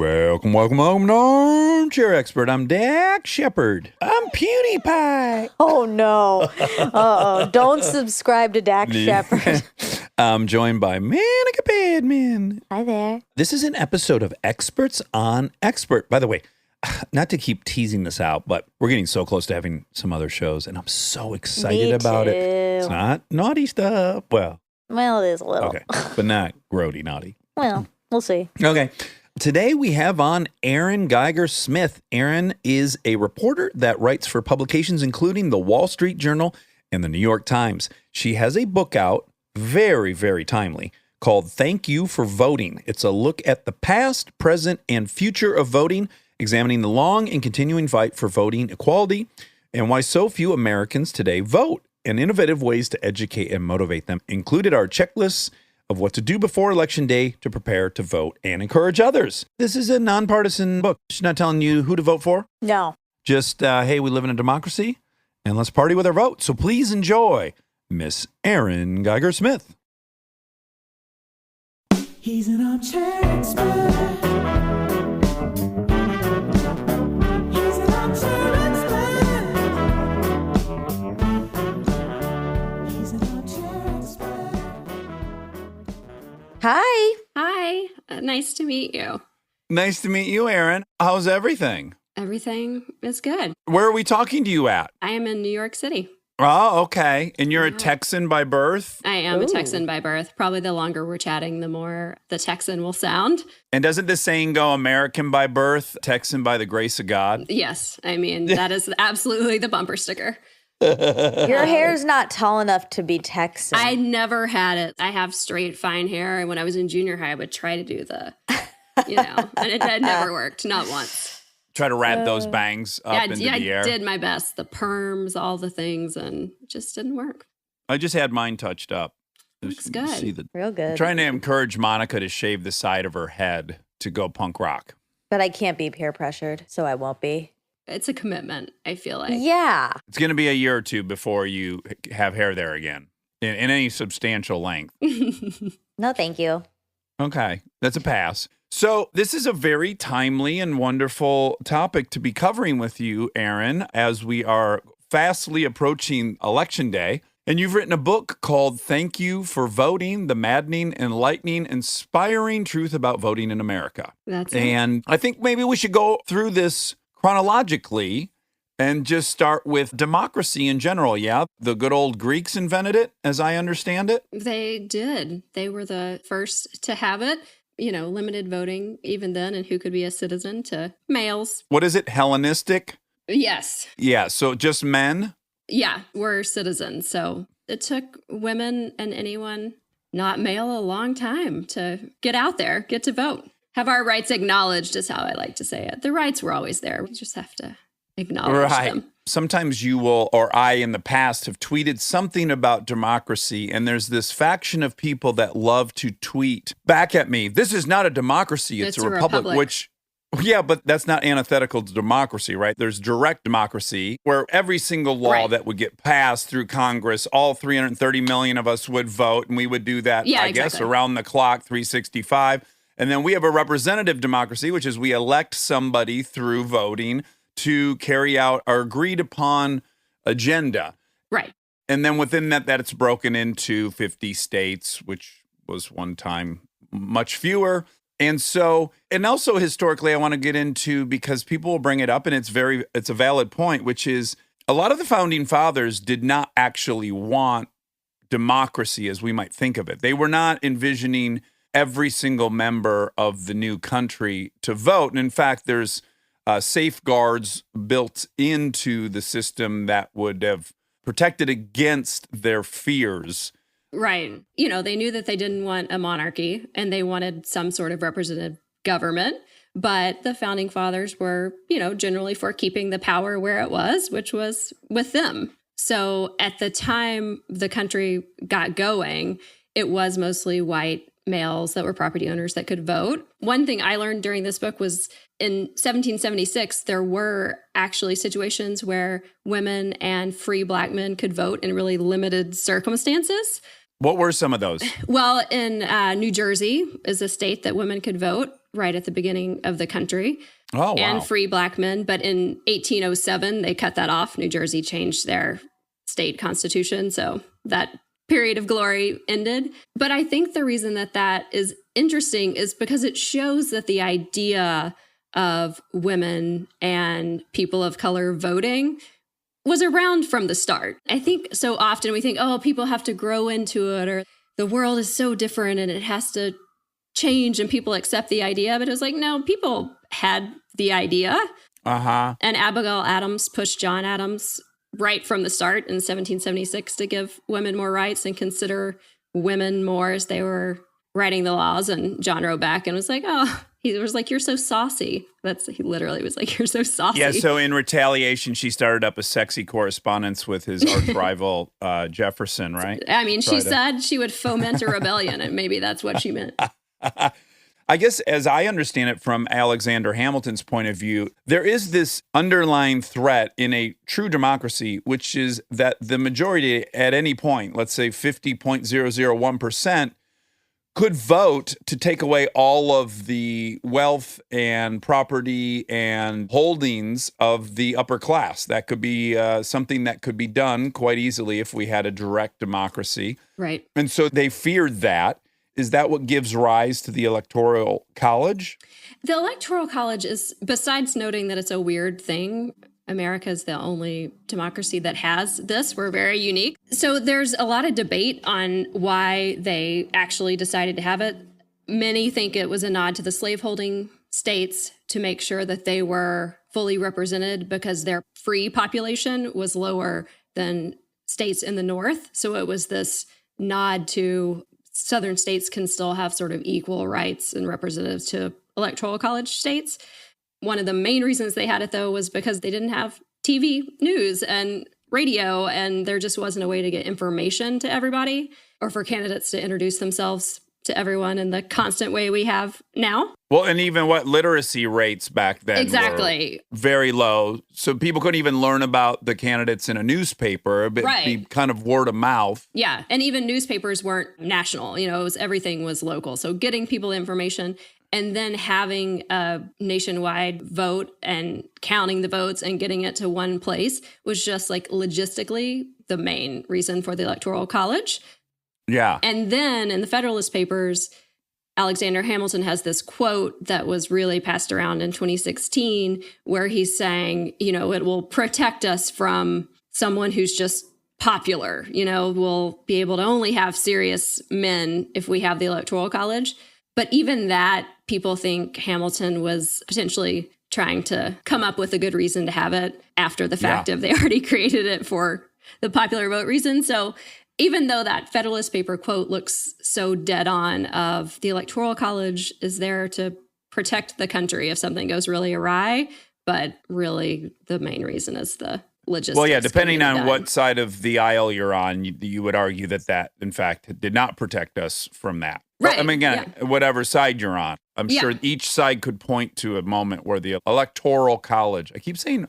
Welcome to Armchair Expert. I'm Dax Shepard. I'm PewDiePie. Oh, no. Uh-oh. Don't subscribe to Dax Shepard. I'm joined by Monica Badman. Hi there. This is an episode of Experts on Expert. By the way, not to keep teasing this out, but we're getting so close to having some other shows, and I'm so excited about it. It's not naughty stuff. Well, it is a little. Okay, but not grody naughty. Well, we'll see. Okay. Today we have on Erin Geiger Smith. Erin is a reporter that writes for publications including the Wall Street Journal and the New York Times. She has a book out, very, very timely, called Thank You for Voting. It's a look at the past, present, and future of voting, examining the long and continuing fight for voting equality and why so few Americans today vote, and innovative ways to educate and motivate them. Included are checklists of what to do before Election Day to prepare to vote and encourage others. This is a nonpartisan book. She's not telling you who to vote for. No. Just, hey, we live in a democracy, and let's party with our vote. So please enjoy Miss Erin Geiger Smith. He's an armchair expert. He's an armchair expert. He's an armchair expert. Hi. Hi, nice to meet you. Nice to meet you, Erin. How's everything? Everything is good. Where are we talking to you at? I am in New York City. Oh, okay. And you're a Texan by birth? I am Ooh. a Texan by birth. Probably the longer we're chatting, the more the Texan will sound. And doesn't the saying go American by birth, Texan by the grace of God? Yes, I mean, that is absolutely the bumper sticker. Your hair's not tall enough to be Texan. I never had it. I have straight, fine hair. And when I was in junior high, I would try to do the, and it never worked, not once. Try to wrap those bangs up into the air. I did my best. The perms, all the things, and it just didn't work. I just had mine touched up. Looks You good. see Real good. I'm trying to encourage Monica to shave the side of her head to go punk rock. But I can't be peer pressured, so I won't be. It's a commitment, I feel like. Yeah. It's going to be a year or two before you have hair there again in any substantial length. No, thank you. Okay, that's a pass. So this is a very timely and wonderful topic to be covering with you, Erin, as we are fastly approaching Election Day. And you've written a book called Thank You for Voting, the Maddening, Enlightening, Inspiring Truth About Voting in America. That's it. And I think maybe we should go through this chronologically and just start with democracy in general. Yeah, the good old Greeks invented it, as I understand it. They did. They were the first to have it. Limited voting even then, and who could be a citizen to males. What is it, Hellenistic? Yes. Yeah, so just men? Yeah, we're citizens. So it took women and anyone not male a long time to get out there, get to vote. Have our rights acknowledged is how I like to say it. The rights were always there. We just have to acknowledge them. Sometimes you will, or I in the past, have tweeted something about democracy, and there's this faction of people that love to tweet back at me, this is not a democracy, it's a republic, which, yeah, but that's not antithetical to democracy, right? There's direct democracy, where every single law that would get passed through Congress, all 330 million of us would vote, and we would do that, guess, around the clock, 365. And then we have a representative democracy, which is we elect somebody through voting to carry out our agreed upon agenda. Right. And then within that it's broken into 50 states, which was one time much fewer. And so, and also historically, I want to get into, because people will bring it up and it's a valid point, which is a lot of the founding fathers did not actually want democracy as we might think of it. They were not envisioning every single member of the new country to vote. And in fact, there's safeguards built into the system that would have protected against their fears. Right. They knew that they didn't want a monarchy and they wanted some sort of representative government. But the founding fathers were, generally for keeping the power where it was, which was with them. So at the time the country got going, it was mostly white males that were property owners that could vote. One thing I learned during this book was in 1776, there were actually situations where women and free Black men could vote in really limited circumstances. What were some of those? Well, in New Jersey is a state that women could vote. right at the beginning of the country. Oh, wow. And free black men. But in 1807, they cut that off. New Jersey changed their state constitution. So that period of glory ended. But I think the reason that that is interesting is because it shows that the idea of women and people of color voting was around from the start. I think so often we think, oh, people have to grow into it, or the world is so different and it has to change and people accept the idea. But it was like, no, people had the idea. Uh-huh. And Abigail Adams pushed John Adams right from the start in 1776 to give women more rights and consider women more as they were writing the laws. And John wrote back and was like, oh, he was like, you're so saucy. He literally was like, you're so saucy. Yeah, so in retaliation, she started up a sexy correspondence with his arch rival, Jefferson, right? I mean, she said she would foment a rebellion, and maybe that's what she meant. I guess as I understand it from Alexander Hamilton's point of view, there is this underlying threat in a true democracy, which is that the majority at any point, let's say 50.001%, could vote to take away all of the wealth and property and holdings of the upper class. That could be something that could be done quite easily if we had a direct democracy. Right. And so they feared that. Is that what gives rise to the Electoral College? The Electoral College is, besides noting that it's a weird thing, America is the only democracy that has this. We're very unique. So there's a lot of debate on why they actually decided to have it. Many think it was a nod to the slaveholding states to make sure that they were fully represented because their free population was lower than states in the North. So it was this nod to Southern states can still have sort of equal rights and representatives to Electoral College states. One of the main reasons they had it, though, was because they didn't have TV news and radio, and there just wasn't a way to get information to everybody or for candidates to introduce themselves to everyone in the constant way we have now. Well, and even what literacy rates back then Exactly. were very low. So people couldn't even learn about the candidates in a newspaper. It'd be kind of word of mouth. Yeah. And even newspapers weren't national. You know, everything was local. So getting people information and then having a nationwide vote and counting the votes and getting it to one place was just like logistically the main reason for the Electoral College. Yeah. And then in the Federalist Papers, Alexander Hamilton has this quote that was really passed around in 2016 where he's saying, you know, it will protect us from someone who's just popular. You know, we'll be able to only have serious men if we have the Electoral College. But even that, people think Hamilton was potentially trying to come up with a good reason to have it after the fact of they already created it for the popular vote reason. So even though that Federalist paper quote looks so dead on of the Electoral College is there to protect the country if something goes really awry, but really the main reason is the logistics. Well, yeah, depending on what side of the aisle you're on, you would argue that in fact, did not protect us from that. Right. I mean, again, whatever side you're on, I'm sure each side could point to a moment where the Electoral College, I keep saying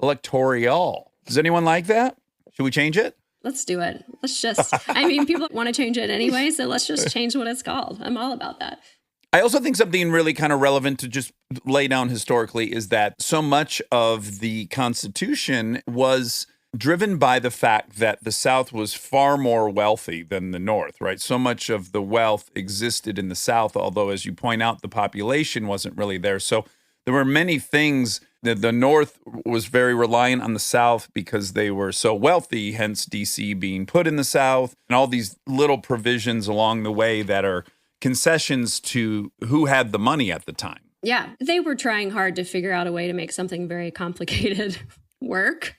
electoral. Does anyone like that? Should we change it? Let's do it. Let's just, I mean, people want to change it anyway, so let's just change what it's called. I'm all about that. I also think something really kind of relevant to just lay down historically is that so much of the Constitution was driven by the fact that the South was far more wealthy than the North, right? So much of the wealth existed in the South, although, as you point out, the population wasn't really there. So there were many things that the North was very reliant on the South because they were so wealthy, hence D.C. being put in the South, and all these little provisions along the way that are concessions to who had the money at the time. Yeah, they were trying hard to figure out a way to make something very complicated work.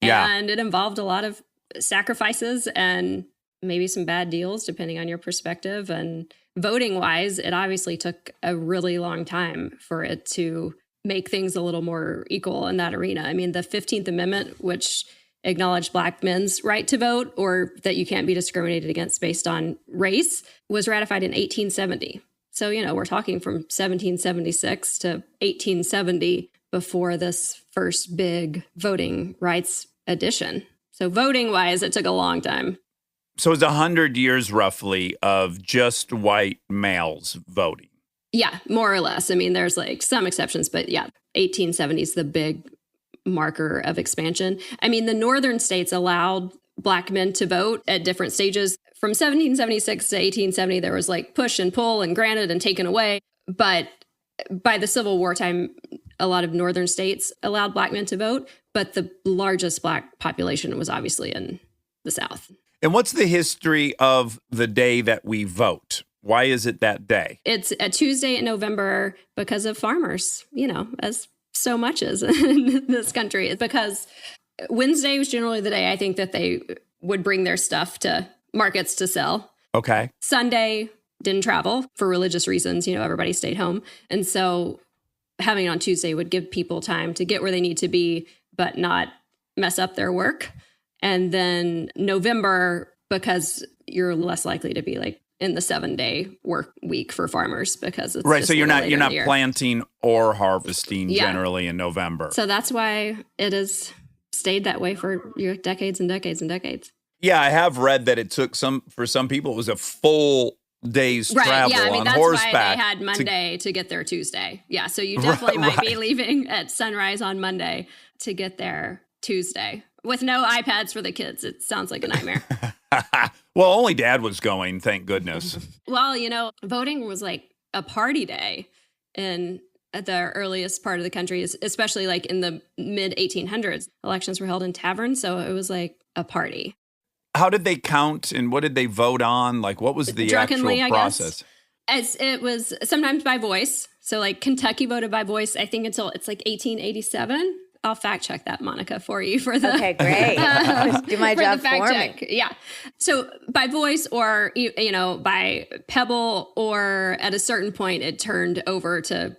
Yeah. And it involved a lot of sacrifices and maybe some bad deals, depending on your perspective. And voting wise, it obviously took a really long time for it to make things a little more equal in that arena. I mean, the 15th Amendment, which acknowledged Black men's right to vote or that you can't be discriminated against based on race, was ratified in 1870. So, you know, we're talking from 1776 to 1870 before this first big voting rights edition. So voting wise, it took a long time. So it's 100 years roughly of just white males voting. Yeah, more or less. I mean, there's like some exceptions, but yeah, 1870 is the big marker of expansion. I mean, the northern states allowed Black men to vote at different stages. From 1776 to 1870, there was like push and pull and granted and taken away. But by the Civil War time, a lot of northern states allowed Black men to vote, but the largest Black population was obviously in the South. And what's the history of the day that we vote? Why is it that day? It's a Tuesday in November because of farmers, as so much is in this country. It's because Wednesday was generally the day I think that they would bring their stuff to markets to sell. Okay. Sunday didn't travel for religious reasons. Everybody stayed home. And so having it on Tuesday would give people time to get where they need to be, but not mess up their work. And then November, because you're less likely to be like in the 7-day work week for farmers because it's right. just So you're not later planting or harvesting generally in November. So that's why it has stayed that way for decades and decades and decades. Yeah, I have read that it took for some people it was a full day's travel on that's horseback. Why they had Monday to get there Tuesday. Yeah, so you definitely might be leaving at sunrise on Monday to get there Tuesday with no iPads for the kids. It sounds like a nightmare. Well, only Dad was going, thank goodness. Well, voting was like a party day in the earliest part of the country, especially like in the mid 1800s. Elections were held in taverns, so it was like a party. How did they count and what did they vote on? Like, what was the Drunkenly, actual process? As it was sometimes by voice. So like Kentucky voted by voice, I think until it's like 1887. I'll fact check that, Monica, for you for the Okay, great. Do my for job the fact for check. me. Yeah. So by voice or by pebble, or at a certain point it turned over to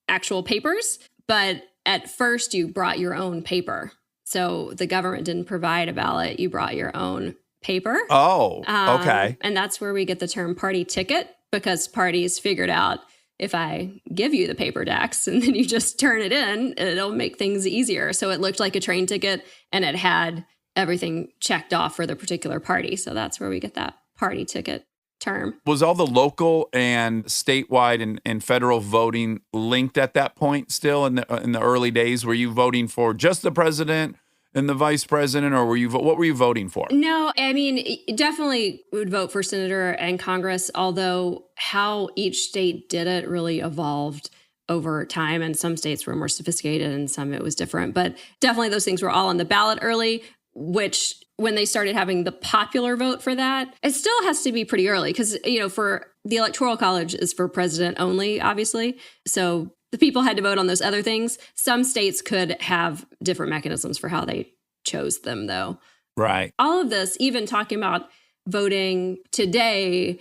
actual papers. But at first you brought your own paper. So the government didn't provide a ballot. You brought your own paper. Oh, okay. And that's where we get the term party ticket, because parties figured out if I give you the paper, Dax, and then you just turn it in, it'll make things easier. So it looked like a train ticket and it had everything checked off for the particular party. So that's where we get that party ticket term. Was all the local and statewide and federal voting linked at that point still in the early days? Were you voting for just the president and the vice president, or what were you voting for? No, I mean, definitely would vote for senator and Congress, although how each state did it really evolved over time. And some states were more sophisticated and some it was different. But definitely those things were all on the ballot early, which when they started having the popular vote for that, it still has to be pretty early because, for the Electoral College is for president only, obviously. So the people had to vote on those other things. Some states could have different mechanisms for how they chose them, though. Right. All of this, even talking about voting today,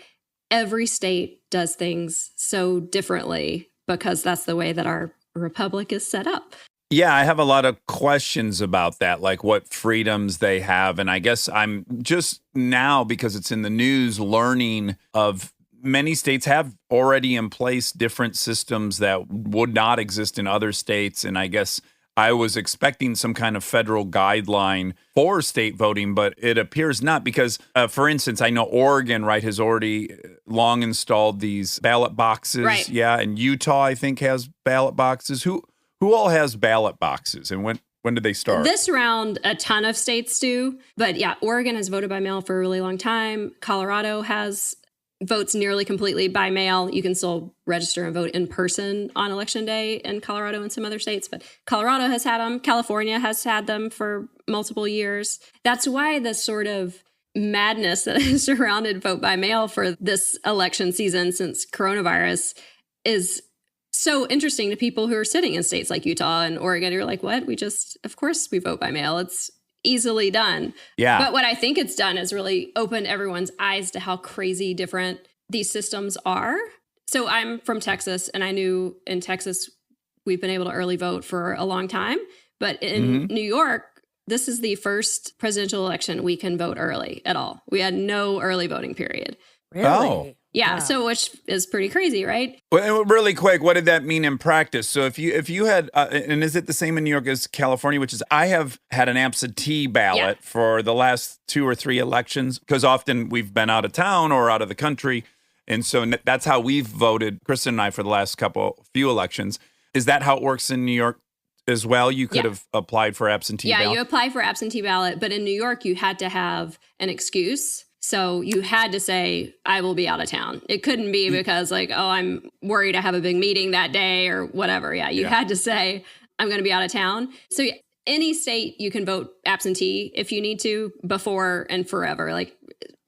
every state does things so differently because that's the way that our republic is set up. Yeah, I have a lot of questions about that, like what freedoms they have. And I guess I'm just now, because it's in the news, learning of many states have already in place different systems that would not exist in other states. And I guess I was expecting some kind of federal guideline for state voting, but it appears not because, for instance, I know Oregon, right, has already long installed these ballot boxes. Right. Yeah, and Utah, I think, has ballot boxes. Who all has ballot boxes, and when did they start? This round, a ton of states do. But yeah, Oregon has voted by mail for a really long time. Colorado votes nearly completely by mail. You can still register and vote in person on election day in Colorado and some other states, but Colorado has had them. California has had them for multiple years. That's why the sort of madness that has surrounded vote by mail for this election season since coronavirus is so interesting to people who are sitting in states like Utah and Oregon. You're like, what? Of course we vote by mail. It's easily done. Yeah. But what I think it's done is really opened everyone's eyes to how crazy different these systems are. So I'm from Texas, and I knew in Texas, we've been able to early vote for a long time. But in New York, this is the first presidential election we can vote early at all. We had no early voting period. Really? Oh. Yeah, Wow. so which is pretty crazy, right? Well, really quick, what did that mean in practice? So if you had, and is it the same in New York as California, which is I have had an absentee ballot for the last 2 or 3 elections because often we've been out of town or out of the country. And so that's how we've voted, Kristen and I, for the last few elections. Is that how it works in New York as well? You could have applied for absentee ballot? Yeah, you apply for absentee ballot, but in New York, you had to have an excuse. So you had to say, I will be out of town. It couldn't be because like, oh, I'm worried I have a big meeting that day or whatever. Yeah, you had to say, I'm going to be out of town. So any state you can vote absentee if you need to before and forever. Like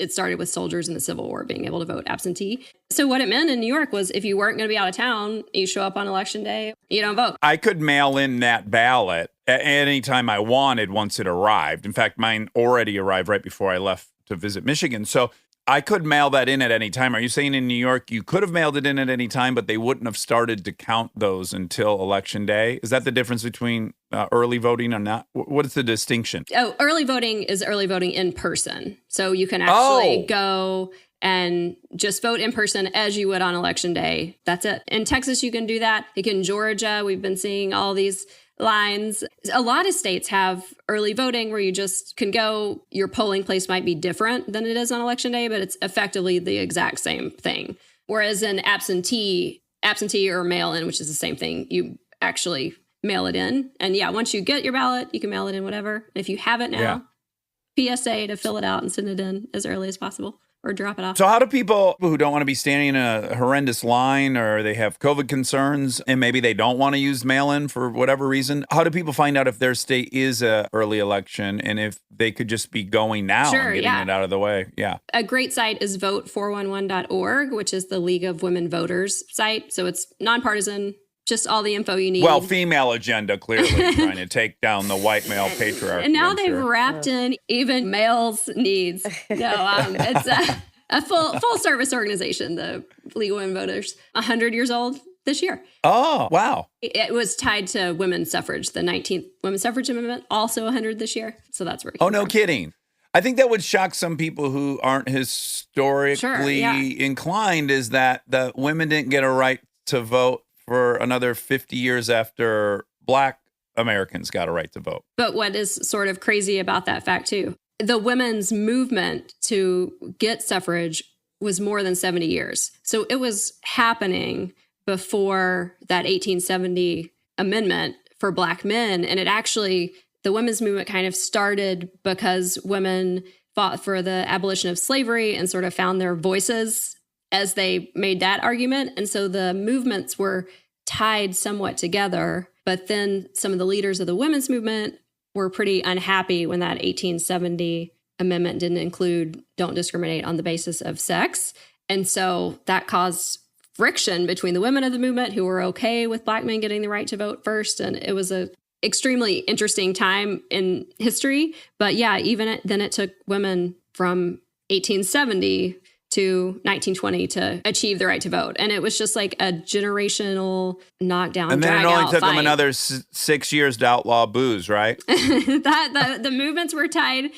it started with soldiers in the Civil War being able to vote absentee. So what it meant in New York was if you weren't going to be out of town, you show up on election day, you don't vote. I could mail in that ballot at any time I wanted once it arrived. In fact, mine already arrived right before I left to visit Michigan. So I could mail that in at any time. Are you saying in New York you could have mailed it in at any time, but they wouldn't have started to count those until election day? Is that the difference between early voting or not? What is the distinction? Oh, early voting is early voting in person. So you can actually go and just vote in person as you would on election day. That's it. In Texas, you can do that. Like in Georgia, we've been seeing all these lines. A lot of states have early voting where you just can go. Your polling place might be different than it is on election day, but it's effectively the exact same thing. Whereas in absentee or mail-in, which is the same thing, you actually mail it in. And yeah, once you get your ballot, you can mail it in whatever. If you have it now, PSA to fill it out and send it in as early as possible. Or drop it off. So how do people who don't want to be standing in a horrendous line or they have COVID concerns and maybe they don't want to use mail-in for whatever reason, how do people find out if their state is a early election and if they could just be going now and getting it out of the way? Yeah. A great site is vote411.org, which is the League of Women Voters site. So it's nonpartisan, just all the info you need. Well, female agenda, clearly, trying to take down the white male patriarchy. And now they've wrapped in even males' needs. No, it's a full service organization, the League of Women Voters, 100 years old this year. Oh, wow. It was tied to women's suffrage, the 19th Women's Suffrage Amendment, also 100 this year. So that's where it came no from. Kidding. I think that would shock some people who aren't historically inclined, is that the women didn't get a right to vote for another 50 years after Black Americans got a right to vote. But what is sort of crazy about that fact, too, the women's movement to get suffrage was more than 70 years. So it was happening before that 1870 amendment for Black men. And it actually, the women's movement kind of started because women fought for the abolition of slavery and sort of found their voices as they made that argument. And so the movements were tied somewhat together. But then some of the leaders of the women's movement were pretty unhappy when that 1870 amendment didn't include don't discriminate on the basis of sex. And so that caused friction between the women of the movement who were okay with Black men getting the right to vote first. And it was a extremely interesting time in history. But yeah, even then it took women from 1870 to 1920 to achieve the right to vote. And it was just like a generational knockdown, and then it only took fight. them another 6 years to outlaw booze, right? The movements were tied.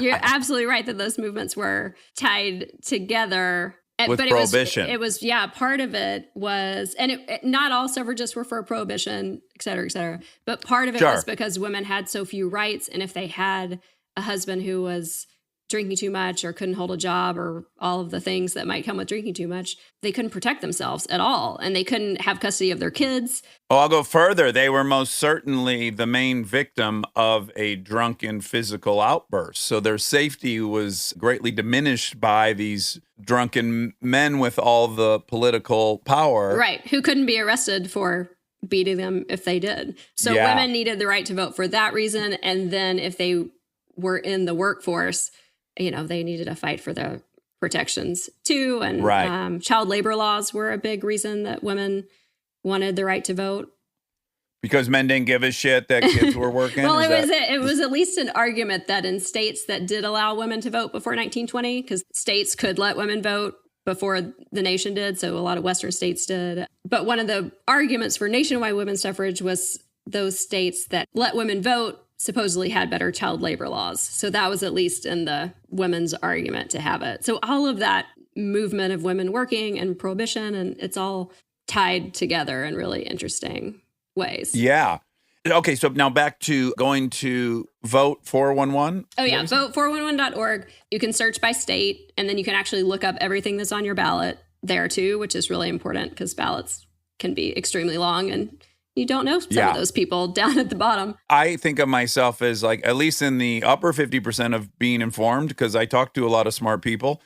You're absolutely right that those movements were tied together. With prohibition. It was, part of it was, and not all suffragists were for prohibition, et cetera, but part of it was because women had so few rights. And if they had a husband who was drinking too much or couldn't hold a job or all of the things that might come with drinking too much, they couldn't protect themselves at all. And they couldn't have custody of their kids. Oh, I'll go further. They were most certainly the main victim of a drunken physical outburst. So their safety was greatly diminished by these drunken men with all the political power. Right. Who couldn't be arrested for beating them if they did. So women needed the right to vote for that reason. And then if they were in the workforce, they needed to fight for the protections too. And child labor laws were a big reason that women wanted the right to vote. Because men didn't give a shit that kids were working? Well, it was at least an argument that in states that did allow women to vote before 1920, because states could let women vote before the nation did. So a lot of Western states did. But one of the arguments for nationwide women's suffrage was those states that let women vote supposedly had better child labor laws. So that was at least in the women's argument to have it. So all of that movement of women working and prohibition, and it's all tied together in really interesting ways. Yeah. Okay, so now back to going to vote 411. Oh, yeah. Vote411.org. You can search by state, and then you can actually look up everything that's on your ballot there, too, which is really important because ballots can be extremely long and you don't know some of those people down at the bottom. I think of myself as like at least in the upper 50% of being informed because I talk to a lot of smart people.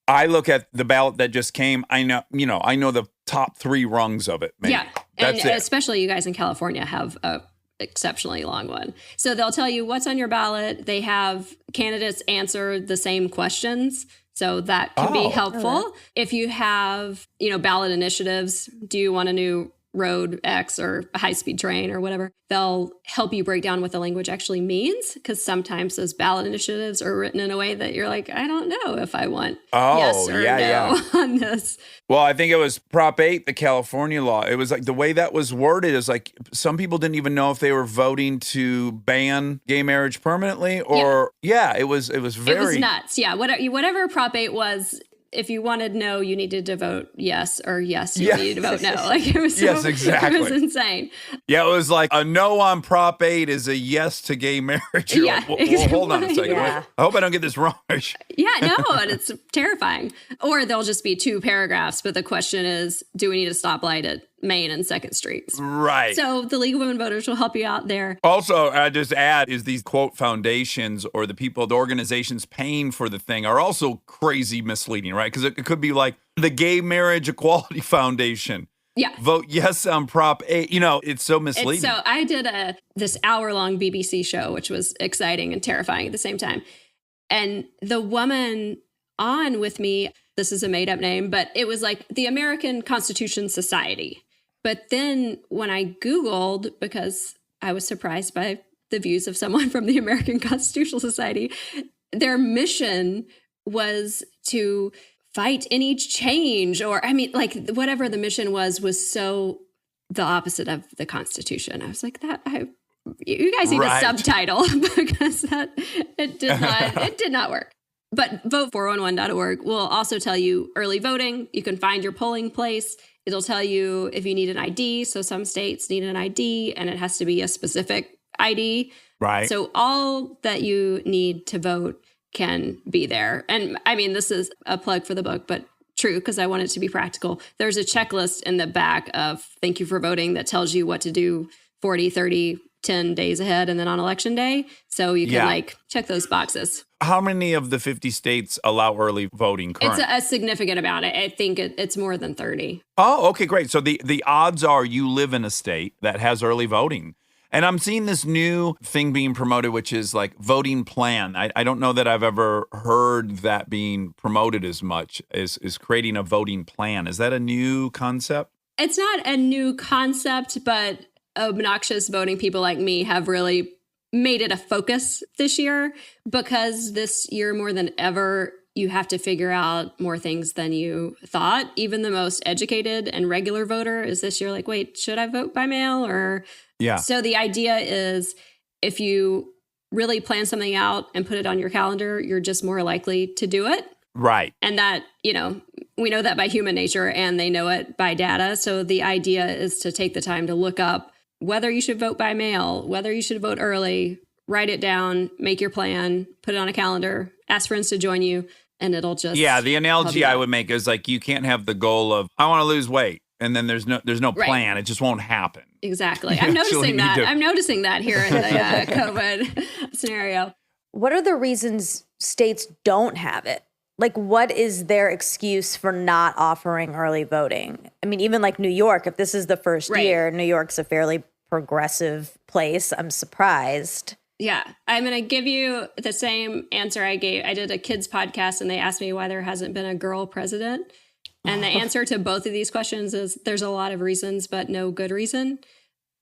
I look at the ballot that just came. I know the top 3 rungs of it. Maybe. Yeah. That's and it. Especially you guys in California have a exceptionally long one. So they'll tell you what's on your ballot. They have candidates answer the same questions. So that can be helpful. If you have, ballot initiatives, do you want a new road X or a high-speed train or whatever, they'll help you break down what the language actually means because sometimes those ballot initiatives are written in a way that you're like, I don't know if I want yes or no on this. Well, I think it was Prop 8, the California law. It was like the way that was worded is like some people didn't even know if they were voting to ban gay marriage permanently or it was very... It was nuts. Yeah, whatever Prop 8 was... If you wanted no, you needed to vote yes, or yes, you needed to vote no. Like it was yes, exactly. It was insane. Yeah, it was like a no on Prop 8 is a yes to gay marriage. You're like, well, hold on a second. Yeah. Wait, I hope I don't get this wrong. Yeah, no, and it's terrifying. Or they'll just be 2 paragraphs, but the question is, do we need a stoplight at Main and 2nd Streets? Right. So the League of Women Voters will help you out there. Also, I just add is these quote foundations or the organizations paying for the thing are also crazy misleading, right? Because it could be like the Gay Marriage Equality Foundation. Yeah. Vote yes on Prop 8. It's so misleading. So I did this hour-long BBC show, which was exciting and terrifying at the same time. And the woman on with me, this is a made-up name, but it was like the American Constitution Society. But then when I Googled, because I was surprised by the views of someone from the American Constitutional Society, their mission was to fight any change whatever the mission was so the opposite of the Constitution. I was like, you guys need a subtitle because it did not work. But vote411.org will also tell you early voting. You can find your polling place. It'll tell you if you need an ID. So some states need an ID and it has to be a specific ID. Right. So all that you need to vote can be there. And I mean, this is a plug for the book, but true because I want it to be practical. There's a checklist in the back of thank you for voting that tells you what to do 40, 30, 10 days ahead and then on election day. So you can check those boxes. How many of the 50 states allow early voting currently? It's a significant amount. I think it's more than 30. Oh, okay, great. So the odds are you live in a state that has early voting. And I'm seeing this new thing being promoted, which is like voting plan. I don't know that I've ever heard that being promoted as much as creating a voting plan. Is that a new concept? It's not a new concept, but obnoxious voting people like me have really made it a focus this year because this year more than ever, you have to figure out more things than you thought. Even the most educated and regular voter is this year like, wait, should I vote by mail or... Yeah. So the idea is if you really plan something out and put it on your calendar, you're just more likely to do it. Right. And that, we know that by human nature and they know it by data. So the idea is to take the time to look up whether you should vote by mail, whether you should vote early, write it down, make your plan, put it on a calendar, ask friends to join you, and it'll just... Yeah, the analogy I would make is like you can't have the goal of, I want to lose weight, and then there's no plan. It just won't happen. Exactly. I'm noticing that. I'm noticing that here in the COVID scenario. What are the reasons states don't have it? Like, what is their excuse for not offering early voting? I mean, even like New York, if this is the first year, New York's a fairly progressive place. I'm surprised. Yeah. I'm going to give you the same answer I gave. I did a kids podcast and they asked me why there hasn't been a girl president. And the answer to both of these questions is there's a lot of reasons, but no good reason.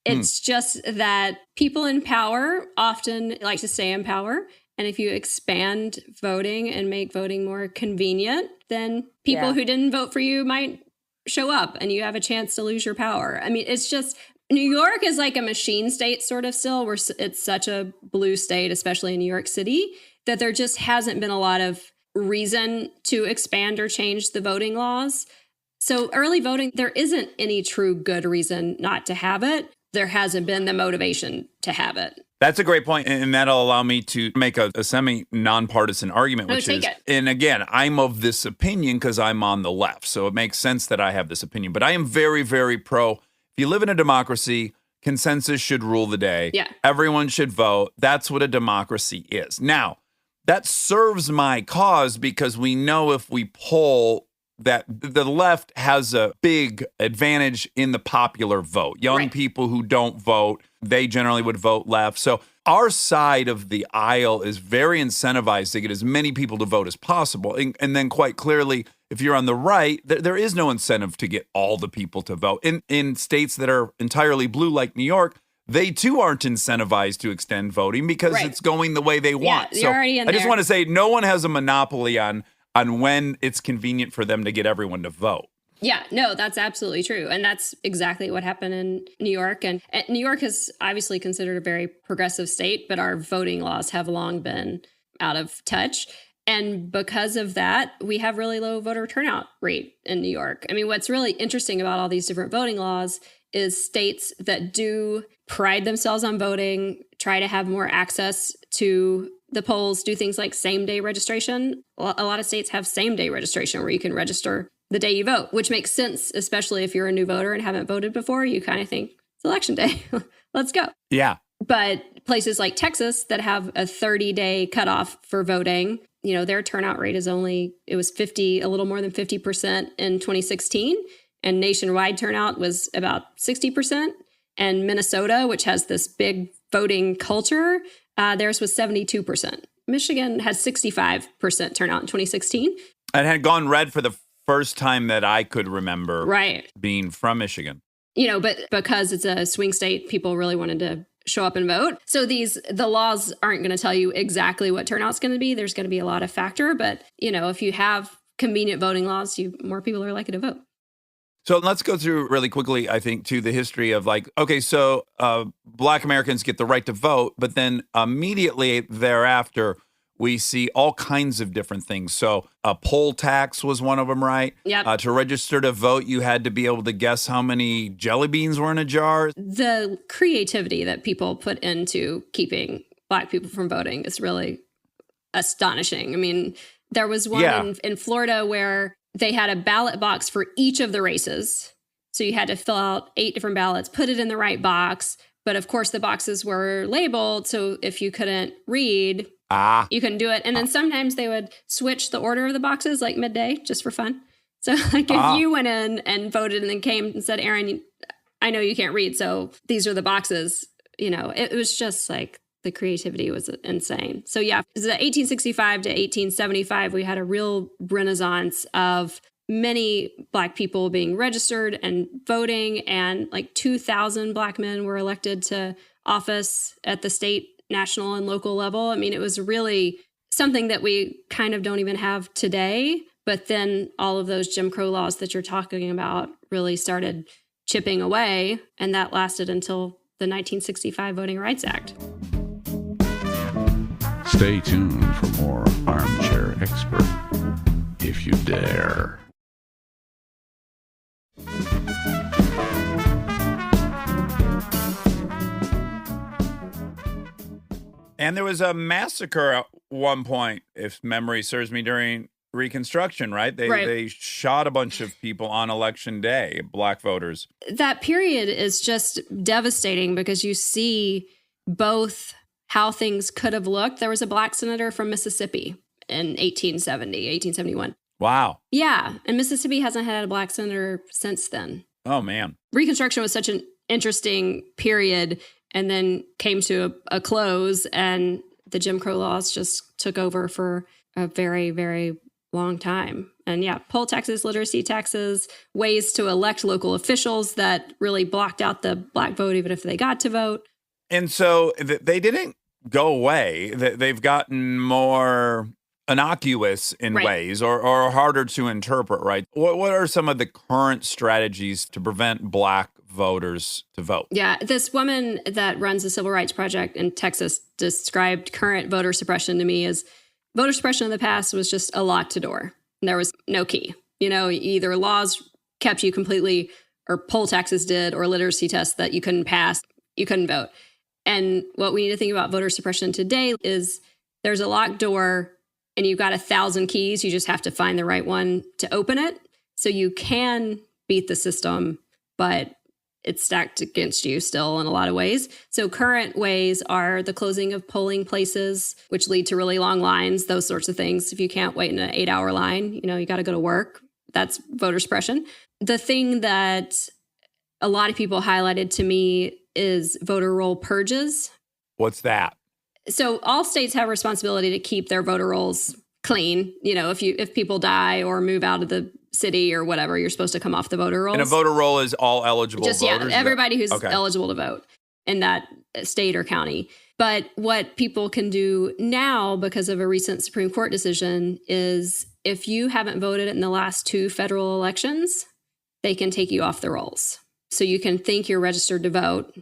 It's just that people in power often like to stay in power. And if you expand voting and make voting more convenient, then people who didn't vote for you might show up and you have a chance to lose your power. I mean, it's just New York is like a machine state sort of still, where it's such a blue state, especially in New York City, that there just hasn't been a lot of reason to expand or change the voting laws. So early voting, there isn't any true good reason not to have it. there hasn't been the motivation to have it. That's a great point, and that'll allow me to make a semi-nonpartisan argument, No, which take is, it. and again, I'm of this opinion because I'm on the left, so it makes sense that I have this opinion, but I am very, very pro, if you live in a democracy, consensus should rule the day. Yeah. Everyone should vote. That's what a democracy is. Now, that serves my cause because we know if we poll that the left has a big advantage in the popular vote. Young Right. people who don't vote, they generally would vote left. So our side of the aisle is very incentivized to get as many people to vote as possible. And then quite clearly, if you're on the right, there is no incentive to get all the people to vote. In states that are entirely blue like New York, they too aren't incentivized to extend voting because Right. it's going the way they want. you're already in I just there. want to say no one has a monopoly on when it's convenient for them to get everyone to vote. Yeah, no, that's absolutely true. And that's exactly what happened in New York. And New York is obviously considered a very progressive state, but our voting laws have long been out of touch. And because of that, we have really low voter turnout rate in New York. I mean, what's really interesting about all these different voting laws is states that do pride themselves on voting, try to have more access to the polls, do things like same-day registration. A lot of states have same-day registration where you can register the day you vote, which makes sense, especially if you're a new voter and haven't voted before. You kind of think, it's election day. Let's go. Yeah. But places like Texas that have a 30-day cutoff for voting, you know, their turnout rate is it was a little more than 50% in 2016. And nationwide turnout was about 60%. And Minnesota, which has this big voting culture, theirs was 72%. Michigan had 65% turnout in 2016. And had gone red for the first time that I could remember Right. being from Michigan. You know, but because it's a swing state, people really wanted to show up and vote. So the laws aren't going to tell you exactly what turnout's going to be. There's going to be a lot of factor. But, you know, if you have convenient voting laws, more people are likely to vote. So let's go through really quickly, I think, to the history of so Black Americans get the right to vote, but then immediately thereafter, we see all kinds of different things. So a poll tax was one of them, right? Yep. To register to vote, you had to be able to guess how many jelly beans were in a jar. The creativity that people put into keeping Black people from voting is really astonishing. I mean, there was one in Florida where they had a ballot box for each of the races. So you had to fill out 8 different ballots, put it in the right box. But of course, the boxes were labeled. So if you couldn't read, you couldn't do it. And then sometimes they would switch the order of the boxes like midday just for fun. So like if you went in and voted and then came and said, Erin, I know you can't read, so these are the boxes, you know, it was just like the creativity was insane. So yeah, the 1865 to 1875, we had a real renaissance of many Black people being registered and voting, and like 2,000 Black men were elected to office at the state, national, and local level. I mean, it was really something that we kind of don't even have today. But then all of those Jim Crow laws that you're talking about really started chipping away, and that lasted until the 1965 Voting Rights Act. Stay tuned for more Armchair Expert, if you dare. And there was a massacre at one point, if memory serves me, during Reconstruction, right? They shot a bunch of people on election day, Black voters. That period is just devastating because you see both how things could have looked. There was a Black senator from Mississippi in 1871. Wow. Yeah, and Mississippi hasn't had a Black senator since then. Oh, man. Reconstruction was such an interesting period and then came to a close, and the Jim Crow laws just took over for a very, very long time. And yeah, poll taxes, literacy taxes, ways to elect local officials that really blocked out the Black vote, even if they got to vote. And so they didn't go away. They've gotten more innocuous in ways or harder to interpret, right? What are some of the current strategies to prevent Black voters to vote? Yeah, this woman that runs the Civil Rights Project in Texas described current voter suppression to me as voter suppression in the past was just a locked door. There was no key. You know, either laws kept you completely or poll taxes did, or literacy tests that you couldn't pass, you couldn't vote. And what we need to think about voter suppression today is there's a locked door and you've got 1,000 keys. You just have to find the right one to open it. So you can beat the system, but it's stacked against you still in a lot of ways. So current ways are the closing of polling places, which lead to really long lines, those sorts of things. If you can't wait in an 8-hour line, you got to go to work. That's voter suppression. The thing that a lot of people highlighted to me is voter roll purges. What's that? So all states have responsibility to keep their voter rolls clean. If people die or move out of the city or whatever, you're supposed to come off the voter rolls. And a voter roll is all eligible voters? Yeah, everybody who's eligible to vote in that state or county. But what people can do now because of a recent Supreme Court decision is if you haven't voted in the last 2 federal elections, they can take you off the rolls. So you can think you're registered to vote,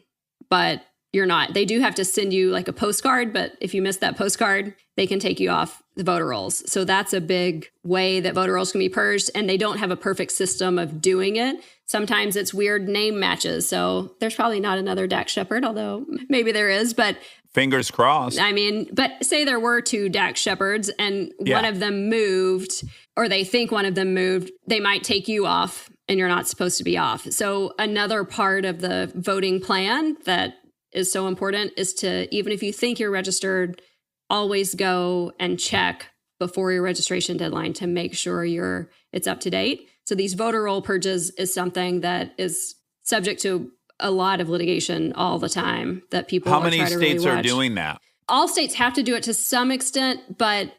but you're not. They do have to send you like a postcard, but if you miss that postcard, they can take you off the voter rolls. So that's a big way that voter rolls can be purged, and they don't have a perfect system of doing it. Sometimes it's weird name matches. So there's probably not another Dax Shepard, although maybe there is, but fingers crossed. I mean, but say there were 2 Dax Shepards and one of them moved, or they think one of them moved, they might take you off and you're not supposed to be off. So another part of the voting plan that is so important is to, even if you think you're registered, always go and check before your registration deadline to make sure it's up to date. So these voter roll purges is something that is subject to a lot of litigation all the time that people How many try to states really are watch. doing that? All states have to do it to some extent, but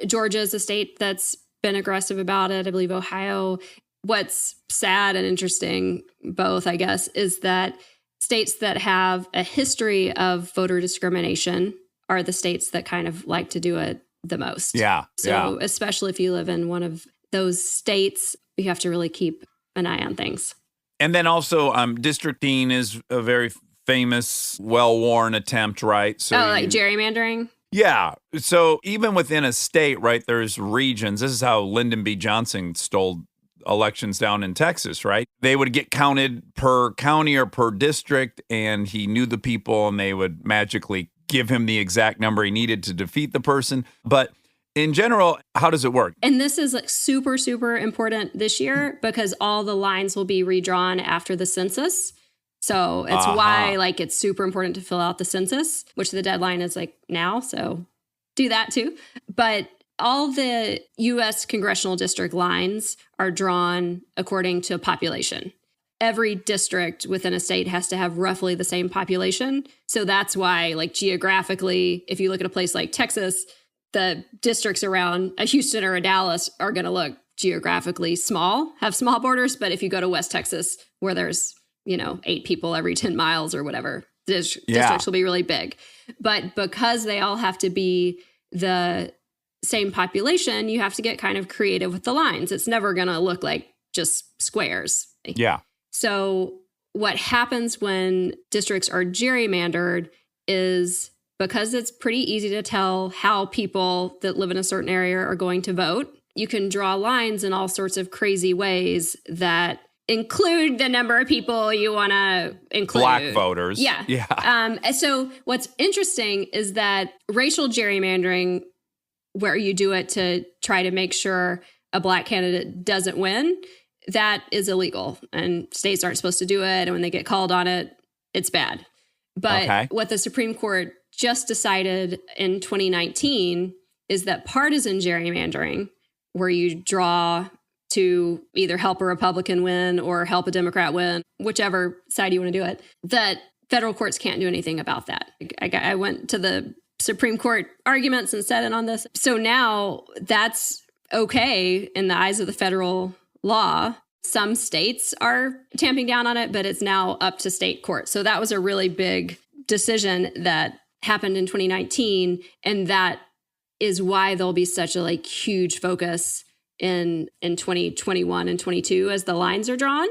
Georgia is a state that's been aggressive about it. I believe Ohio. What's sad and interesting, both, I guess, is that states that have a history of voter discrimination are the states that kind of like to do it the most. Yeah. So especially if you live in one of those states, you have to really keep an eye on things. And then also districting is a very famous, well-worn attempt, right? So like gerrymandering? Yeah. So even within a state, right, there's regions. This is how Lyndon B. Johnson stole elections down in Texas, right? They would get counted per county or per district, and he knew the people, and they would magically give him the exact number he needed to defeat the person. But in general, how does it work? And this is like super, super important this year because all the lines will be redrawn after the census. So it's why it's super important to fill out the census, which the deadline is now. So do that too. But all the U.S. congressional district lines are drawn according to population. Every district within a state has to have roughly the same population. So that's why, geographically, if you look at a place like Texas, the districts around a Houston or a Dallas are going to look geographically small, have small borders. But if you go to West Texas, where there's 8 people every 10 miles or whatever, districts will be really big. But because they all have to be the same population, you have to get kind of creative with the lines. It's never going to look like just squares. Yeah. So what happens when districts are gerrymandered is because it's pretty easy to tell how people that live in a certain area are going to vote, you can draw lines in all sorts of crazy ways that include the number of people you want to include. Black voters. Yeah. Yeah. So what's interesting is that racial gerrymandering, where you do it to try to make sure a Black candidate doesn't win, that is illegal. And states aren't supposed to do it. And when they get called on it, it's bad. But what the Supreme Court just decided in 2019 is that partisan gerrymandering, where you draw to either help a Republican win or help a Democrat win, whichever side you want to do it, that federal courts can't do anything about that. I went to the Supreme Court arguments and sat in on this. So now that's okay in the eyes of the federal law. Some states are tamping down on it, but it's now up to state court. So that was a really big decision that happened in 2019. And that is why there'll be such a huge focus in 2021 and 22 as the lines are drawn.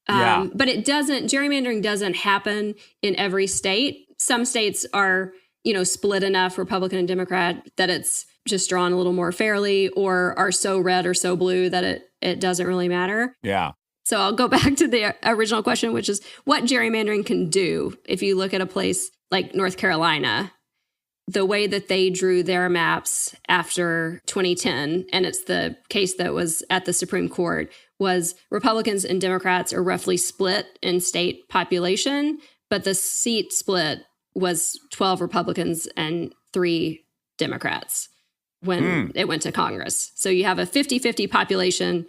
But gerrymandering doesn't happen in every state. Some states are, split enough Republican and Democrat that it's just drawn a little more fairly, or are so red or so blue that it doesn't really matter. Yeah. So I'll go back to the original question, which is what gerrymandering can do. If you look at a place like North Carolina, the way that they drew their maps after 2010, and it's the case that was at the Supreme Court, was Republicans and Democrats are roughly split in state population, but the seat split was 12 Republicans and 3 Democrats when it went to Congress. So you have a 50-50 population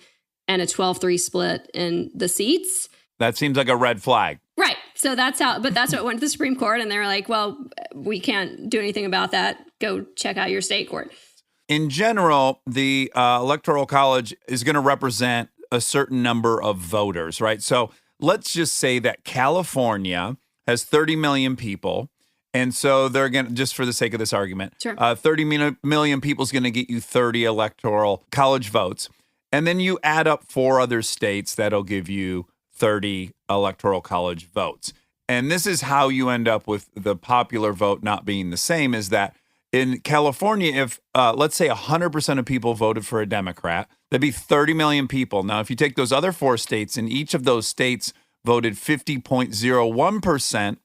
and a 12-3 split in the seats. That seems like a red flag. Right. So that's what went to the Supreme Court. And they were like, well, we can't do anything about that. Go check out your state court. In general, the Electoral College is going to represent a certain number of voters, right? So let's just say that California has 30 million people. And so they're going to, just for the sake of this argument, Sure. 30 million people is going to get you 30 Electoral College votes. And then you add up 4 other states that'll give you 30 Electoral College votes. And this is how you end up with the popular vote not being the same, is that in California, if let's say 100% of people voted for a Democrat, that'd be 30 million people. Now, if you take those other 4 states, and each of those states voted 50.01%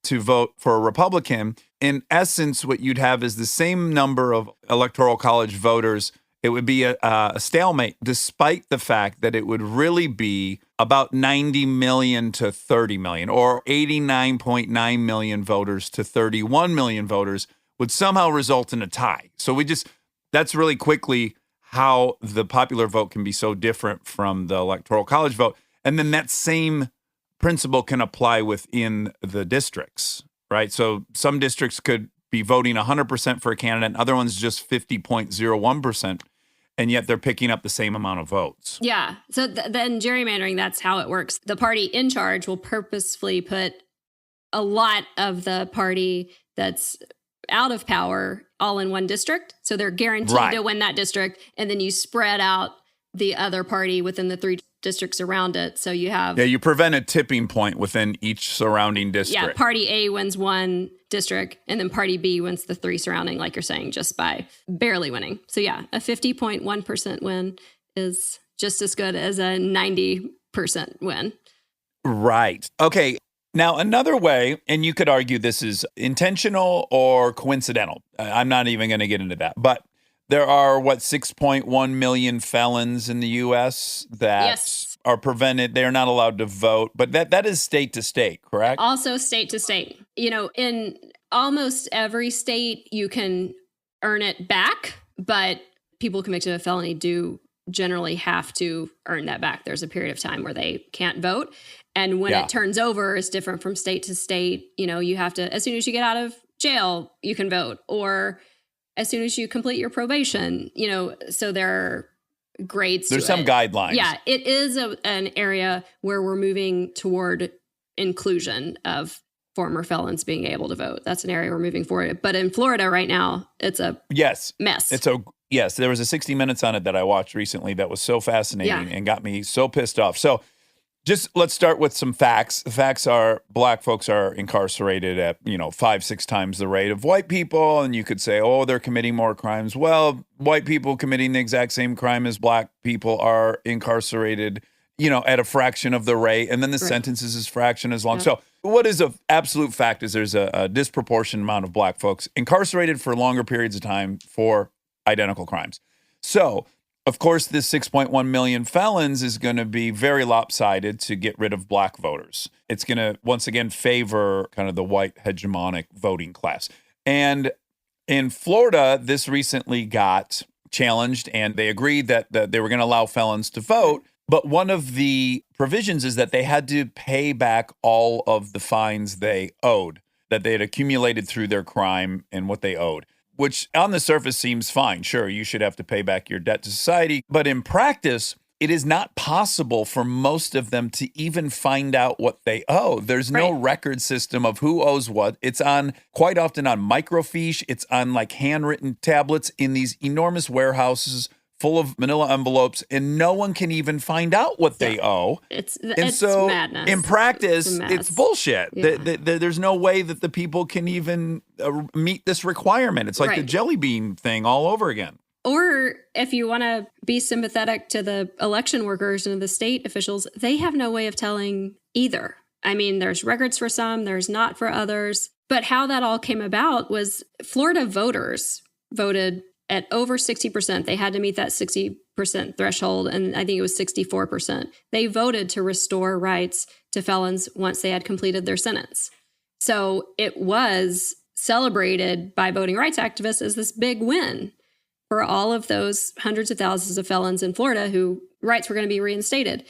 to vote for a Republican, in essence, what you'd have is the same number of Electoral College voters. It would be a stalemate, despite the fact that it would really be about 90 million to 30 million, or 89.9 million voters to 31 million voters would somehow result in a tie. So that's really quickly how the popular vote can be so different from the Electoral College vote. And then that same principle can apply within the districts, right? So some districts could be voting 100% for a candidate, and other ones just 50.01%, and yet they're picking up the same amount of votes. Yeah. So then gerrymandering, that's how it works. The party in charge will purposefully put a lot of the party that's out of power all in one district. So they're guaranteed to win that district. And then you spread out the other party within the 3 districts around it. So you have... Yeah, you prevent a tipping point within each surrounding district. Yeah, party A wins 1 district, and then party B wins the 3 surrounding, like you're saying, just by barely winning. So yeah, a 50.1% win is just as good as a 90% win. Right. Okay. Now, another way, and you could argue this is intentional or coincidental. I'm not even going to get into that. But there are, 6.1 million felons in the U.S. that are prevented. They're not allowed to vote. But that is state to state, correct? Also state to state. You know, in almost every state, you can earn it back. But people convicted of felony do generally have to earn that back. There's a period of time where they can't vote. And when it turns over, it's different from state to state. You know, you have to, as soon as you get out of jail, you can vote. Or as soon as you complete your probation, you know, so there are grades. There's some guidelines. Yeah, it is an area where we're moving toward inclusion of former felons being able to vote. That's an area we're moving forward. But in Florida right now, it's a mess. Yes, there was a 60 Minutes on it that I watched recently that was so fascinating and got me so pissed off. So just let's start with some facts. The facts are black folks are incarcerated at, 5-6 times the rate of white people. And you could say, oh, they're committing more crimes. Well, white people committing the exact same crime as black people are incarcerated, at a fraction of the rate. And then the sentences is fraction as long. Yeah. So what is an absolute fact is there's a disproportionate amount of black folks incarcerated for longer periods of time for identical crimes. So, of course, this 6.1 million felons is going to be very lopsided to get rid of black voters. It's going to, once again, favor kind of the white hegemonic voting class. And in Florida, this recently got challenged, and they agreed that they were going to allow felons to vote. But one of the provisions is that they had to pay back all of the fines they owed, that they had accumulated through their crime and what they owed, which on the surface seems fine. Sure, you should have to pay back your debt to society. But in practice, it is not possible for most of them to even find out what they owe. There's no record system of who owes what. It's quite often on microfiche. It's on like handwritten tablets in these enormous warehouses full of manila envelopes, and no one can even find out what they owe. It's so madness. In practice, it's bullshit. Yeah. There's no way that the people can even meet this requirement. It's like the jelly bean thing all over again. Or if you want to be sympathetic to the election workers and the state officials, they have no way of telling either. I mean, there's records for some, there's not for others. But how that all came about was Florida voters voted at over 60%. They had to meet that 60% threshold, and I think it was 64%. They voted to restore rights to felons once they had completed their sentence. So it was celebrated by voting rights activists as this big win for all of those hundreds of thousands of felons in Florida who rights were going to be reinstated.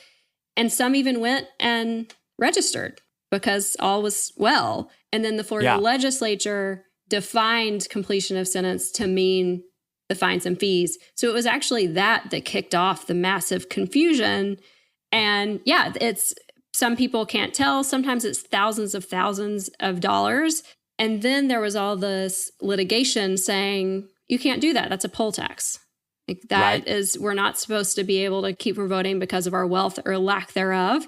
And some even went and registered because all was well. And then the Florida legislature defined completion of sentence to mean the fines and fees. So it was actually that kicked off the massive confusion. And yeah, it's some people can't tell. Sometimes it's thousands of dollars. And then there was all this litigation saying, you can't do that. That's a poll tax. Like that is, we're not supposed to be able to keep from voting because of our wealth or lack thereof.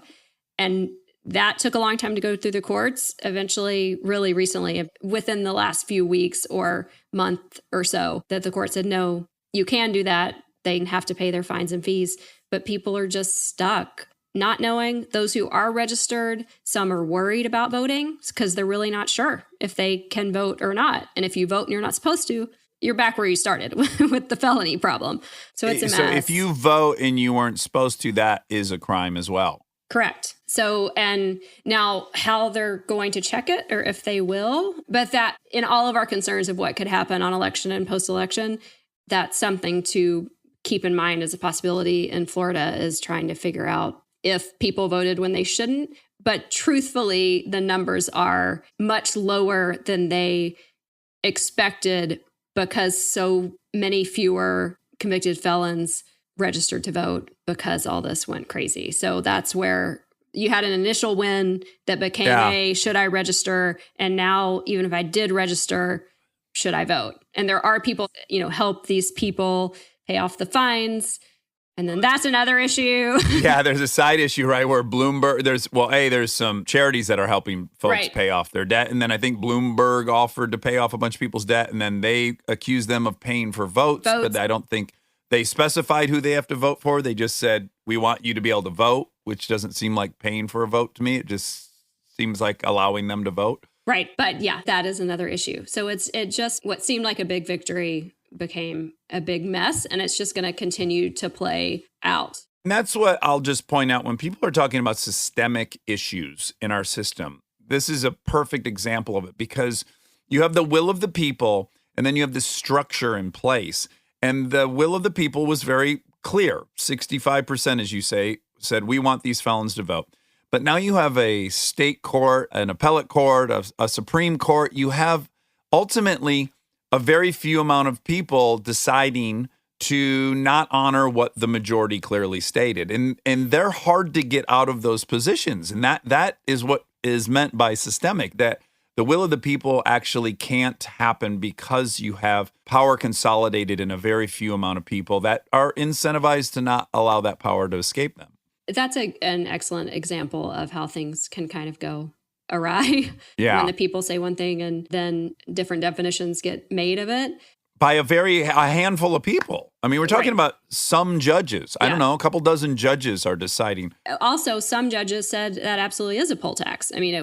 And that took a long time to go through the courts. Eventually, really recently, within the last few weeks or month or so, that the court said, no, you can do that. They have to pay their fines and fees. But people are just stuck, not knowing. Those who are registered, some are worried about voting because they're really not sure if they can vote or not. And if you vote and you're not supposed to, you're back where you started with the felony problem. So it's a mess. So if you vote and you weren't supposed to, that is a crime as well. Correct. So, and now how they're going to check it or if they will, but that in all of our concerns of what could happen on election and post-election, that's something to keep in mind as a possibility in Florida, is trying to figure out if people voted when they shouldn't. But truthfully, the numbers are much lower than they expected because so many fewer convicted felons registered to vote because all this went crazy. So that's where you had an initial win that became a, should I register? And now, even if I did register, should I vote? And there are people, help these people pay off the fines. And then that's another issue. Yeah, there's a side issue, right, where Bloomberg, there's some charities that are helping folks pay off their debt. And then I think Bloomberg offered to pay off a bunch of people's debt, and then they accused them of paying for votes. But I don't think they specified who they have to vote for. They just said, we want you to be able to vote, which doesn't seem like paying for a vote to me. It just seems like allowing them to vote. Right. But yeah, that is another issue. So it just, what seemed like a big victory became a big mess, and it's just going to continue to play out. And that's what I'll just point out when people are talking about systemic issues in our system. This is a perfect example of it, because you have the will of the people and then you have the structure in place. And the will of the people was very clear. 65%, as you say, said, we want these felons to vote. But now you have a state court, an appellate court, a Supreme Court. You have ultimately a very few amount of people deciding to not honor what the majority clearly stated. And they're hard to get out of those positions. And that is what is meant by systemic, that the will of the people actually can't happen because you have power consolidated in a very few amount of people that are incentivized to not allow that power to escape them. That's an excellent example of how things can kind of go awry when the people say one thing and then different definitions get made of it. By a handful of people. I mean, we're talking about some judges. I don't know, a couple dozen judges are deciding. Also, some judges said that absolutely is a poll tax. I mean,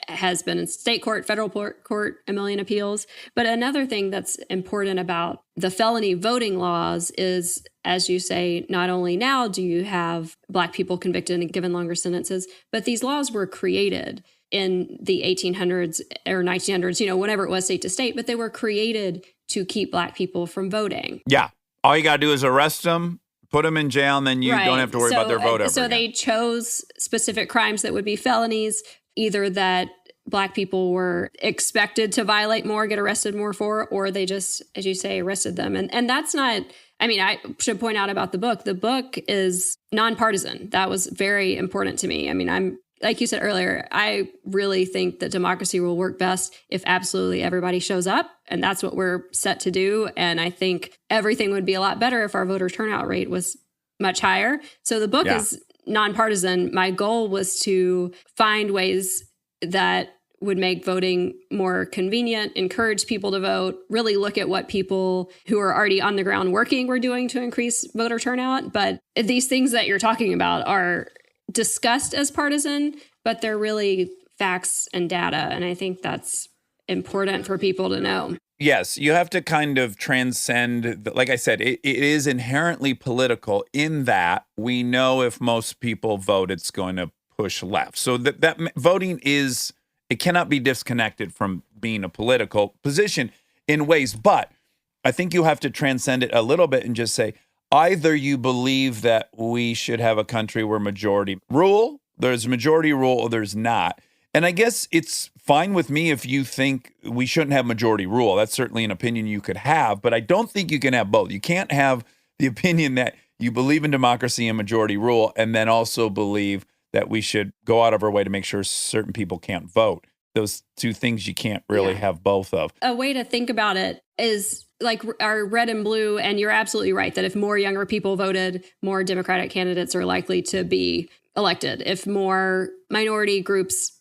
has been in state court, federal court, a million appeals. But another thing that's important about the felony voting laws is, as you say, not only now do you have Black people convicted and given longer sentences, but these laws were created in the 1800s or 1900s, whatever it was, state to state, but they were created to keep Black people from voting. Yeah. All you got to do is arrest them, put them in jail, and then you don't have to worry about their vote ever again. They chose specific crimes that would be felonies, either that Black people were expected to violate more, get arrested more for, or they just, as you say, arrested them. And that's not, I should point out about the book is nonpartisan. That was very important to me. I'm like you said earlier, I really think that democracy will work best if absolutely everybody shows up. And that's what we're set to do. And I think everything would be a lot better if our voter turnout rate was much higher. So the book is nonpartisan. My goal was to find ways that would make voting more convenient, encourage people to vote, really look at what people who are already on the ground working were doing to increase voter turnout. But these things that you're talking about are discussed as partisan, but they're really facts and data. And I think that's important for people to know. Yes, you have to kind of transcend, like I said, it is inherently political in that we know if most people vote, it's going to push left. So that voting is, it cannot be disconnected from being a political position in ways, but I think you have to transcend it a little bit and just say, either you believe that we should have a country where majority rule, there's majority rule, or there's not. And I guess it's fine with me if you think we shouldn't have majority rule. That's certainly an opinion you could have, but I don't think you can have both. You can't have the opinion that you believe in democracy and majority rule and then also believe that we should go out of our way to make sure certain people can't vote. Those two things you can't really have both of. A way to think about it is like our red and blue, and you're absolutely right that if more younger people voted, more Democratic candidates are likely to be elected. If more minority groups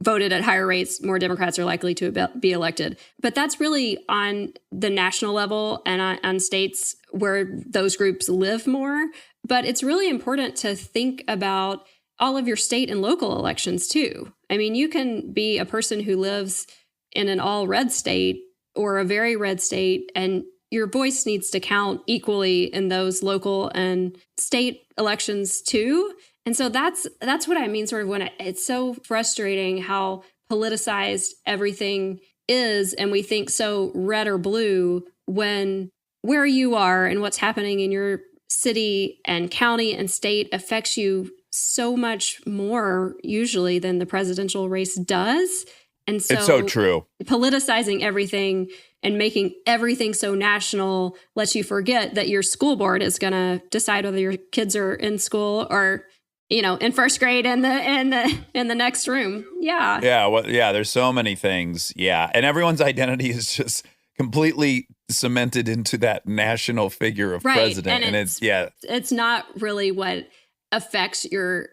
voted at higher rates, more Democrats are likely to be elected. But that's really on the national level and on states where those groups live more. But it's really important to think about all of your state and local elections too. I mean, you can be a person who lives in an all red state or a very red state, and your voice needs to count equally in those local and state elections too. And so that's what I mean, sort of when it's so frustrating how politicized everything is, and we think so red or blue when where you are and what's happening in your city and county and state affects you so much more usually than the presidential race does. And so it's so true. Politicizing everything and making everything so national lets you forget that your school board is going to decide whether your kids are in school or, you know, in first grade in the next room. Yeah. Yeah. Well, yeah. There's so many things. Yeah. And everyone's identity is just completely cemented into that national figure of president. And it's not really what affects your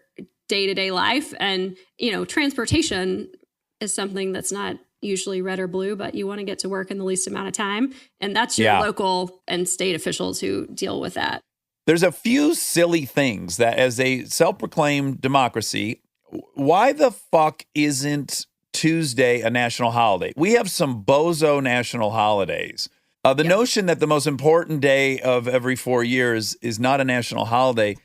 day-to-day life. And, you know, transportation is something that's not usually red or blue, but you want to get to work in the least amount of time. And that's your local and state officials who deal with that. There's a few silly things that as a self-proclaimed democracy, why the fuck isn't Tuesday a national holiday? We have some bozo national holidays. The notion that the most important day of every 4 years is not a national holiday,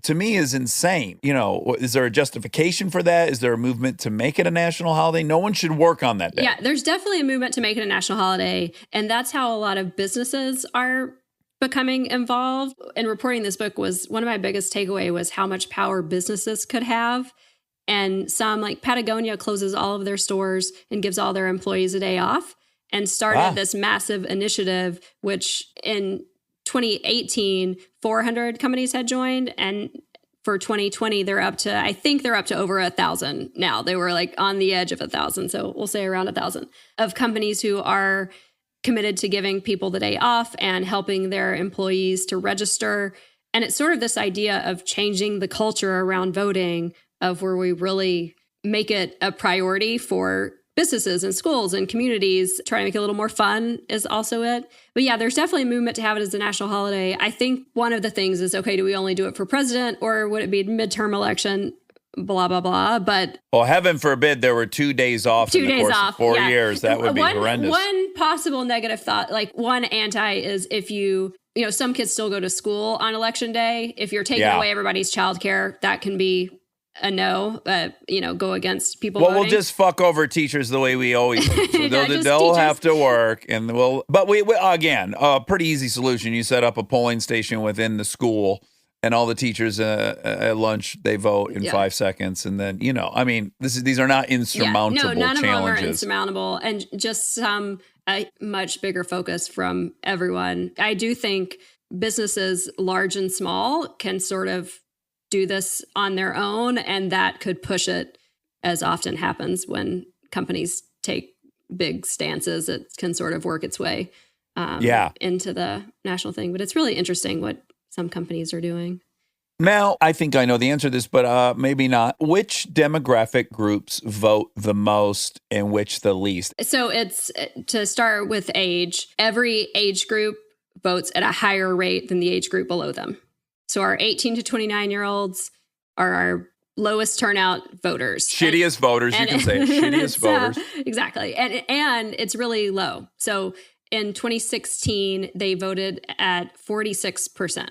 to me is insane. You know, is there a justification for that? Is there a movement to make it a national holiday? No one should work on that day. Yeah, there's definitely a movement to make it a national holiday. And that's how a lot of businesses are becoming involved. In reporting this book was one of my biggest takeaway was how much power businesses could have. And some like Patagonia closes all of their stores and gives all their employees a day off and started this massive initiative, which in 2018, 400 companies had joined. And for 2020, I think they're up to over 1,000 now. They were like on the edge of 1,000. So we'll say around 1,000 of companies who are committed to giving people the day off and helping their employees to register. And it's sort of this idea of changing the culture around voting, of where we really make it a priority for businesses and schools and communities. Trying to make it a little more fun is also it. But yeah, there's definitely a movement to have it as a national holiday. I think one of the things is, okay, do we only do it for president, or would it be a midterm election? Blah, blah, blah. But well, heaven forbid there were 2 days off in the course of 4 years. That would be horrendous. One possible negative thought, like one anti is if you know, some kids still go to school on election day. If you're taking away everybody's childcare, that can be a no, you know, go against people voting. We'll just fuck over teachers the way we always do. So they'll have to work, and but we again, a pretty easy solution. You set up a polling station within the school, and all the teachers at lunch, they vote in 5 seconds. And then, you know, I mean, these are not insurmountable challenges. No, none of them are insurmountable, and just a much bigger focus from everyone. I do think businesses, large and small, can sort of do this on their own, and that could push it, as often happens when companies take big stances. It can sort of work its way into the national thing. But it's really interesting what some companies are doing. Now, I think I know the answer to this, but maybe not. Which demographic groups vote the most and which the least? So it's to start with age. Every age group votes at a higher rate than the age group below them. So our 18 to 29-year-olds are our lowest turnout voters. Shittiest voters, you can say it. Shittiest voters. Exactly. And it's really low. So in 2016, they voted at 46%.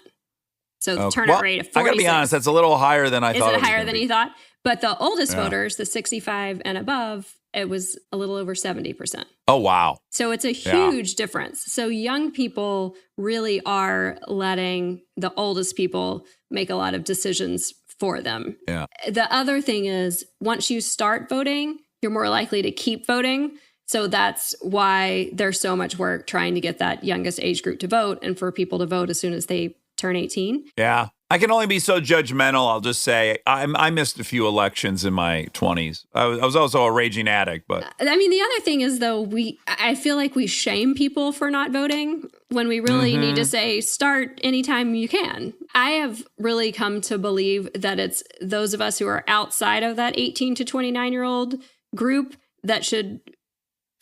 So the turnout rate of 46. I got to be honest, that's a little higher than I thought. Is it higher than you thought? But the oldest voters, the 65 and above, it was a little over 70%. Oh, wow. So it's a huge difference. So young people really are letting the oldest people make a lot of decisions for them. Yeah. The other thing is, once you start voting, you're more likely to keep voting. So that's why there's so much work trying to get that youngest age group to vote and for people to vote as soon as they turn 18. Yeah. I can only be so judgmental. I'll just say I missed a few elections in my 20s. I was also a raging addict, but I mean, the other thing is, though, I feel like we shame people for not voting when we really need to say start anytime you can. I have really come to believe that it's those of us who are outside of that 18 to 29-year-old group that should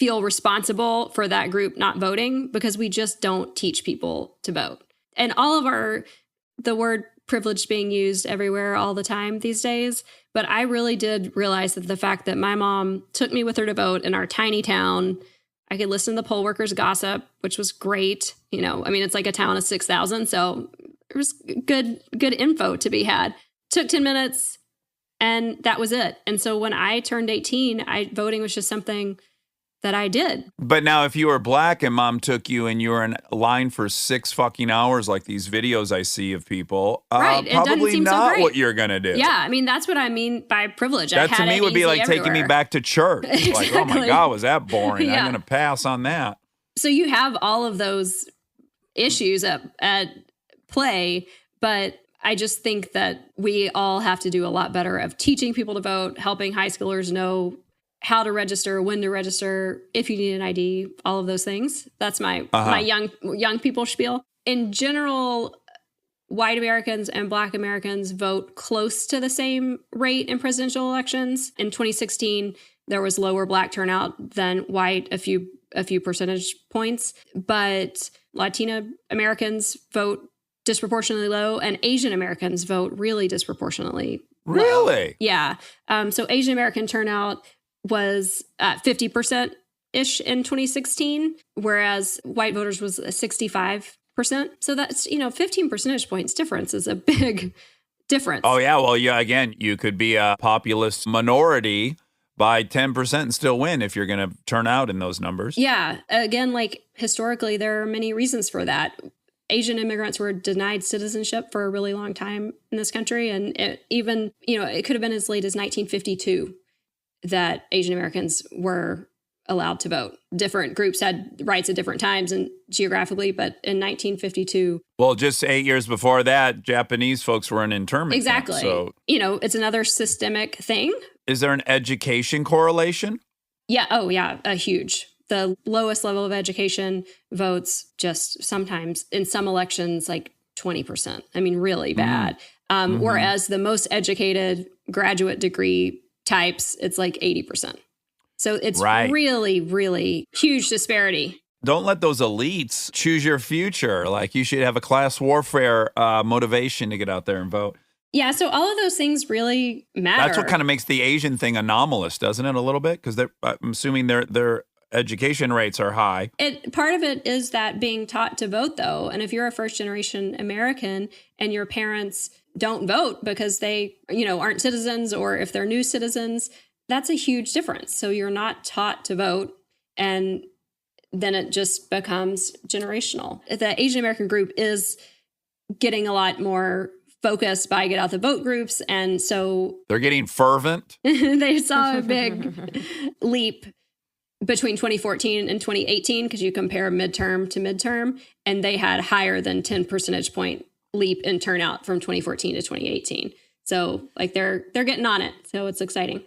feel responsible for that group not voting, because we just don't teach people to vote. And all of the word privilege being used everywhere all the time these days. But I really did realize that the fact that my mom took me with her to vote in our tiny town, I could listen to the poll workers gossip, which was great. You know, I mean, it's like a town of 6,000. So it was good info to be had. Took 10 minutes and that was it. And so when I turned 18, voting was just something that I did. But now if you were black and mom took you and you were in line for 6 fucking hours, like these videos I see of people, right. It probably seem not so what you're going to do. Yeah. I mean, that's what I mean by privilege. That to me would be like taking me back to church. Exactly. Like, oh my God, was that boring? Yeah. I'm going to pass on that. So you have all of those issues at play, but I just think that we all have to do a lot better of teaching people to vote, helping high schoolers know how to register, when to register, if you need an ID, all of those things. That's my young people spiel. In general, white Americans and black Americans vote close to the same rate in presidential elections. In 2016, there was lower black turnout than white, a few percentage points, but Latina Americans vote disproportionately low, and Asian Americans vote really disproportionately low. Really? Yeah. So Asian American turnout was 50%-ish in 2016, whereas white voters was 65%. So that's, 15 percentage points difference is a big difference. Oh, yeah. Well, yeah, again, you could be a populist minority by 10% and still win if you're going to turn out in those numbers. Yeah. Again, like historically, there are many reasons for that. Asian immigrants were denied citizenship for a really long time in this country. And it could have been as late as 1952 that Asian Americans were allowed to vote. Different groups had rights at different times and geographically, but in 1952. Well, just 8 years before that, Japanese folks were in internment Exactly. camps, so it's another systemic thing. is there an education correlation? Yeah. Oh, yeah. A huge. The lowest level of education votes just sometimes in some elections like 20%. I mean, really bad. Whereas the most educated graduate degree types, it's like 80%. So it's really, really huge disparity. Don't let those elites choose your future. Like, you should have a class warfare motivation to get out there and vote. Yeah, so all of those things really matter. That's what kind of makes the Asian thing anomalous, doesn't it, a little bit? Because I'm assuming their education rates are high. Part of it is that being taught to vote, though. And if you're a first-generation American and your parents don't vote because they, aren't citizens, or if they're new citizens, that's a huge difference. So you're not taught to vote, and then it just becomes generational. The Asian American group is getting a lot more focused by Get Out the Vote groups, and so they're getting fervent. They saw a big leap between 2014 and 2018 because you compare midterm to midterm, and they had higher than 10 percentage point leap in turnout from 2014 to 2018. So like they're getting on it. So it's exciting.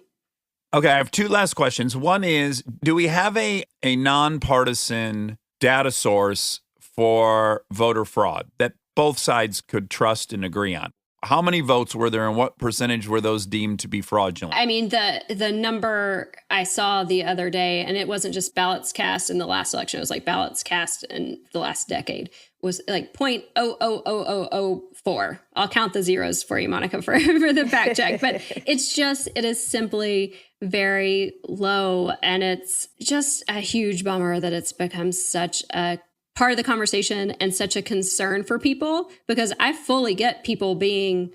Okay, I have two last questions. One is, do we have a nonpartisan data source for voter fraud that both sides could trust and agree on? How many votes were there and what percentage were those deemed to be fraudulent? I mean, the number I saw the other day, and it wasn't just ballots cast in the last election, it was like ballots cast in the last decade, was like 0.00004. I'll count the zeros for you, Monica, for the fact check. But it is simply very low. And it's just a huge bummer that it's become such a part of the conversation and such a concern for people, because I fully get people being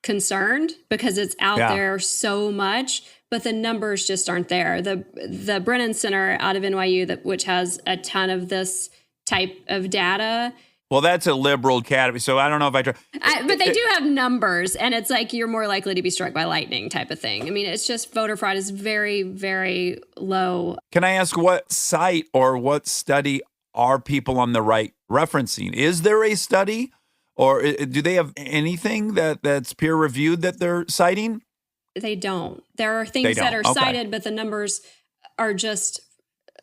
concerned because it's out there so much, but the numbers just aren't there. The Brennan Center out of NYU, which has a ton of this type of data. Well, that's a liberal academy, so I don't know if but they do have numbers, and it's like you're more likely to be struck by lightning type of thing. I mean, it's just voter fraud is very, very low. Can I ask what site or what study are people on the right referencing? Is there a study, or do they have anything that's peer reviewed that they're citing? They don't. There are things that are cited, but the numbers are just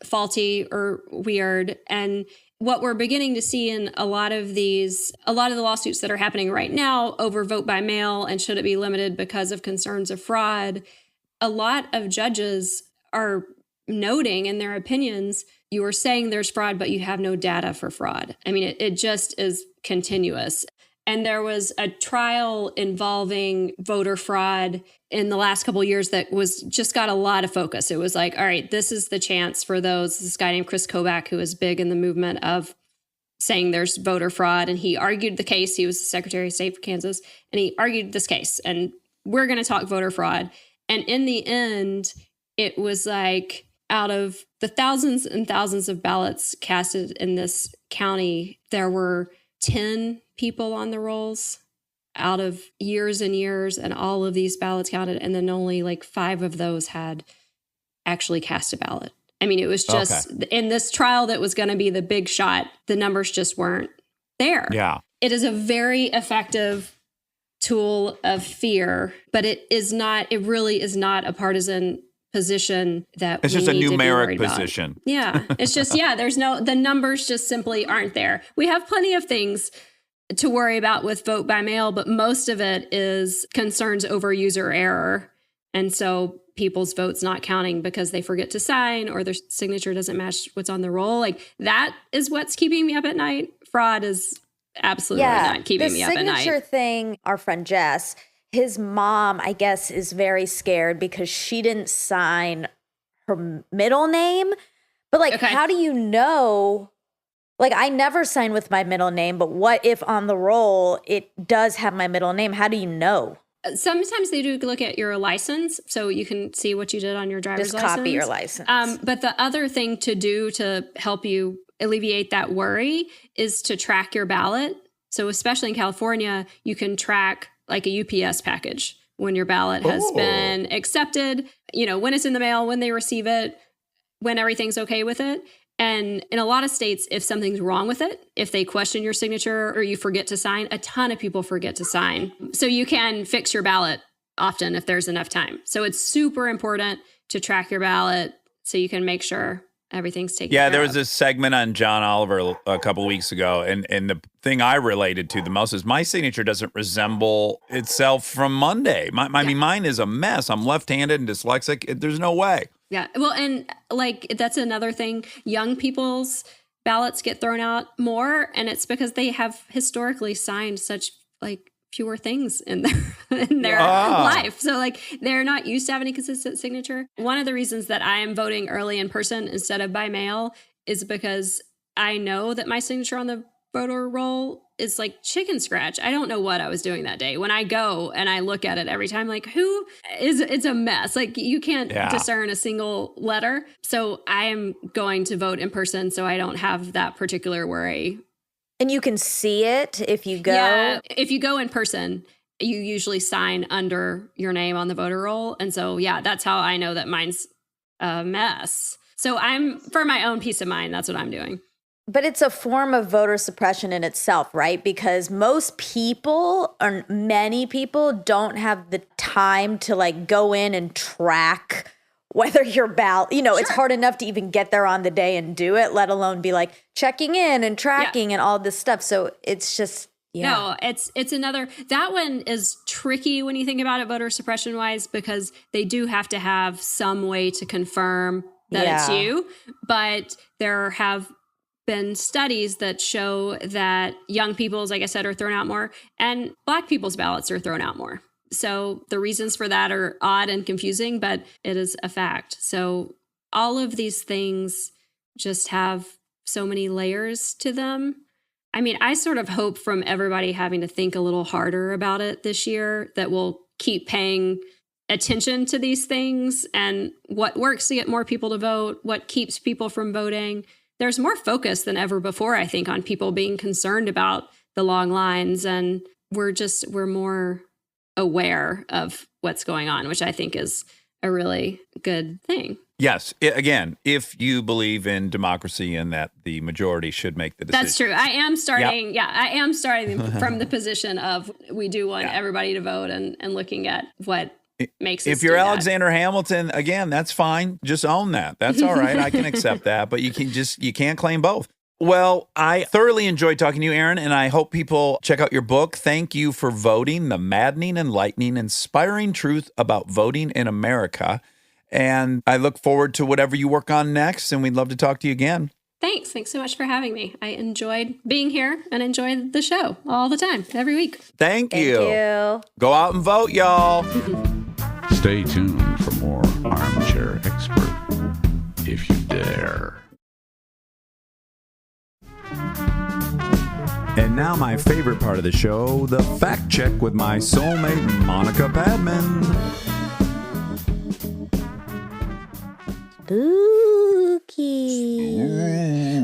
faulty or weird. And what we're beginning to see in a lot of the lawsuits that are happening right now over vote by mail and should it be limited because of concerns of fraud, a lot of judges are noting in their opinions, you are saying there's fraud, but you have no data for fraud. I mean, it just is continuous. And there was a trial involving voter fraud in the last couple of years that just got a lot of focus. It was like, all right, this is the chance for this guy named Chris Kobach, who was big in the movement of saying there's voter fraud. And he argued the case. He was the Secretary of State for Kansas. And he argued this case. And we're going to talk voter fraud. And in the end, it was like, out of the thousands and thousands of ballots casted in this county, there were 10 people on the rolls out of years and years, and all of these ballots counted, and then only like 5 of those had actually cast a ballot. I mean, it was just in this trial that was going to be the big shot, the numbers just weren't there. Yeah. It is a very effective tool of fear, but it really is not a partisan position that it's just a numeric position. Yeah. It's just, the numbers just simply aren't there. We have plenty of things to worry about with vote by mail, but most of it is concerns over user error. And so people's votes not counting because they forget to sign or their signature doesn't match what's on the roll. Like that is what's keeping me up at night. Fraud is absolutely not keeping me up at night. The signature thing, our friend Jess, his mom, I guess, is very scared because she didn't sign her middle name. But, how do you know? Like, I never sign with my middle name, but what if on the roll it does have my middle name? How do you know? Sometimes they do look at your license, so you can see what you did on your driver's license. Just copy your license. But the other thing to do to help you alleviate that worry is to track your ballot. So especially in California, you can track like a UPS package when your ballot has been accepted, when it's in the mail, when they receive it, when everything's okay with it. And in a lot of states, if something's wrong with it, if they question your signature or you forget to sign, a ton of people forget to sign. So you can fix your ballot often if there's enough time. So it's super important to track your ballot so you can make sure everything's taken care of. Yeah, there was this segment on John Oliver a couple of weeks ago, and the thing I related to the most is my signature doesn't resemble itself from Monday. I mean, mine is a mess. I'm left-handed and dyslexic. There's no way. Yeah, well, and that's another thing. Young people's ballots get thrown out more, and it's because they have historically signed such fewer things in their life. So they're not used to having a consistent signature. One of the reasons that I am voting early in person instead of by mail is because I know that my signature on the voter roll is like chicken scratch. I don't know what I was doing that day. When I go and I look at it every time, it's a mess. You can't discern a single letter. So I am going to vote in person so I don't have that particular worry. And you can see it if you go? Yeah, if you go in person, you usually sign under your name on the voter roll. And so, that's how I know that mine's a mess. So for my own peace of mind, that's what I'm doing. But it's a form of voter suppression in itself, right? Because most people, or many people, don't have the time to go in and track whether your ballot, it's hard enough to even get there on the day and do it, let alone be checking in and tracking and all this stuff. So it's just Yeah. No, it's another, that one is tricky when you think about it voter suppression wise, because they do have to have some way to confirm that it's Yeah. you. But there have been studies that show that young people's, like I said, are thrown out more, and Black people's ballots are thrown out more. So the reasons for that are odd and confusing, but it is a fact. So all of these things just have so many layers to them. I mean, I sort of hope from everybody having to think a little harder about it this year that we'll keep paying attention to these things and what works to get more people to vote, what keeps people from voting. There's more focus than ever before, I think, on people being concerned about the long lines, and we're more aware of what's going on, which I think is a really good thing. Yes. Again, if you believe in democracy and that the majority should make the decision. That's true. I am starting. Yeah, I am starting from the position of we do want everybody to vote and looking at what makes us If you're do that. Alexander Hamilton, again, that's fine. Just own that. That's all right. I can accept that, but you can't claim both. Well, I thoroughly enjoyed talking to you, Erin, and I hope people check out your book. Thank you for voting, the maddening, enlightening, inspiring truth about voting in America. And I look forward to whatever you work on next, and we'd love to talk to you again. Thanks so much for having me. I enjoyed being here and enjoyed the show all the time, every week. Thank Thank you. you. Go out and vote, y'all. Stay tuned for more Armchair Expert, if you dare. And now my favorite part of the show, the fact check with my soulmate, Monica Padman. Spooky.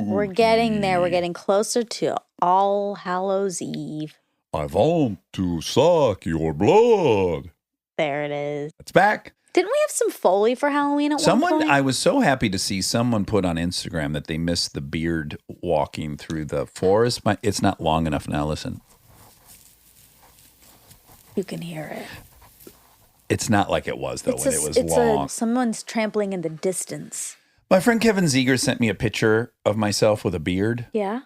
We're getting there. We're getting closer to All Hallows Eve. I want to suck your blood. There it is. It's back. Didn't we have some Foley for Halloween at one point? I was so happy to see someone put on Instagram that they missed the beard walking through the forest. It's not long enough now. Listen. You can hear it. It's not like it was, though, when it was it's long. Someone's trampling in the distance. My friend Kevin Zeger sent me a picture of myself with a beard. Yeah?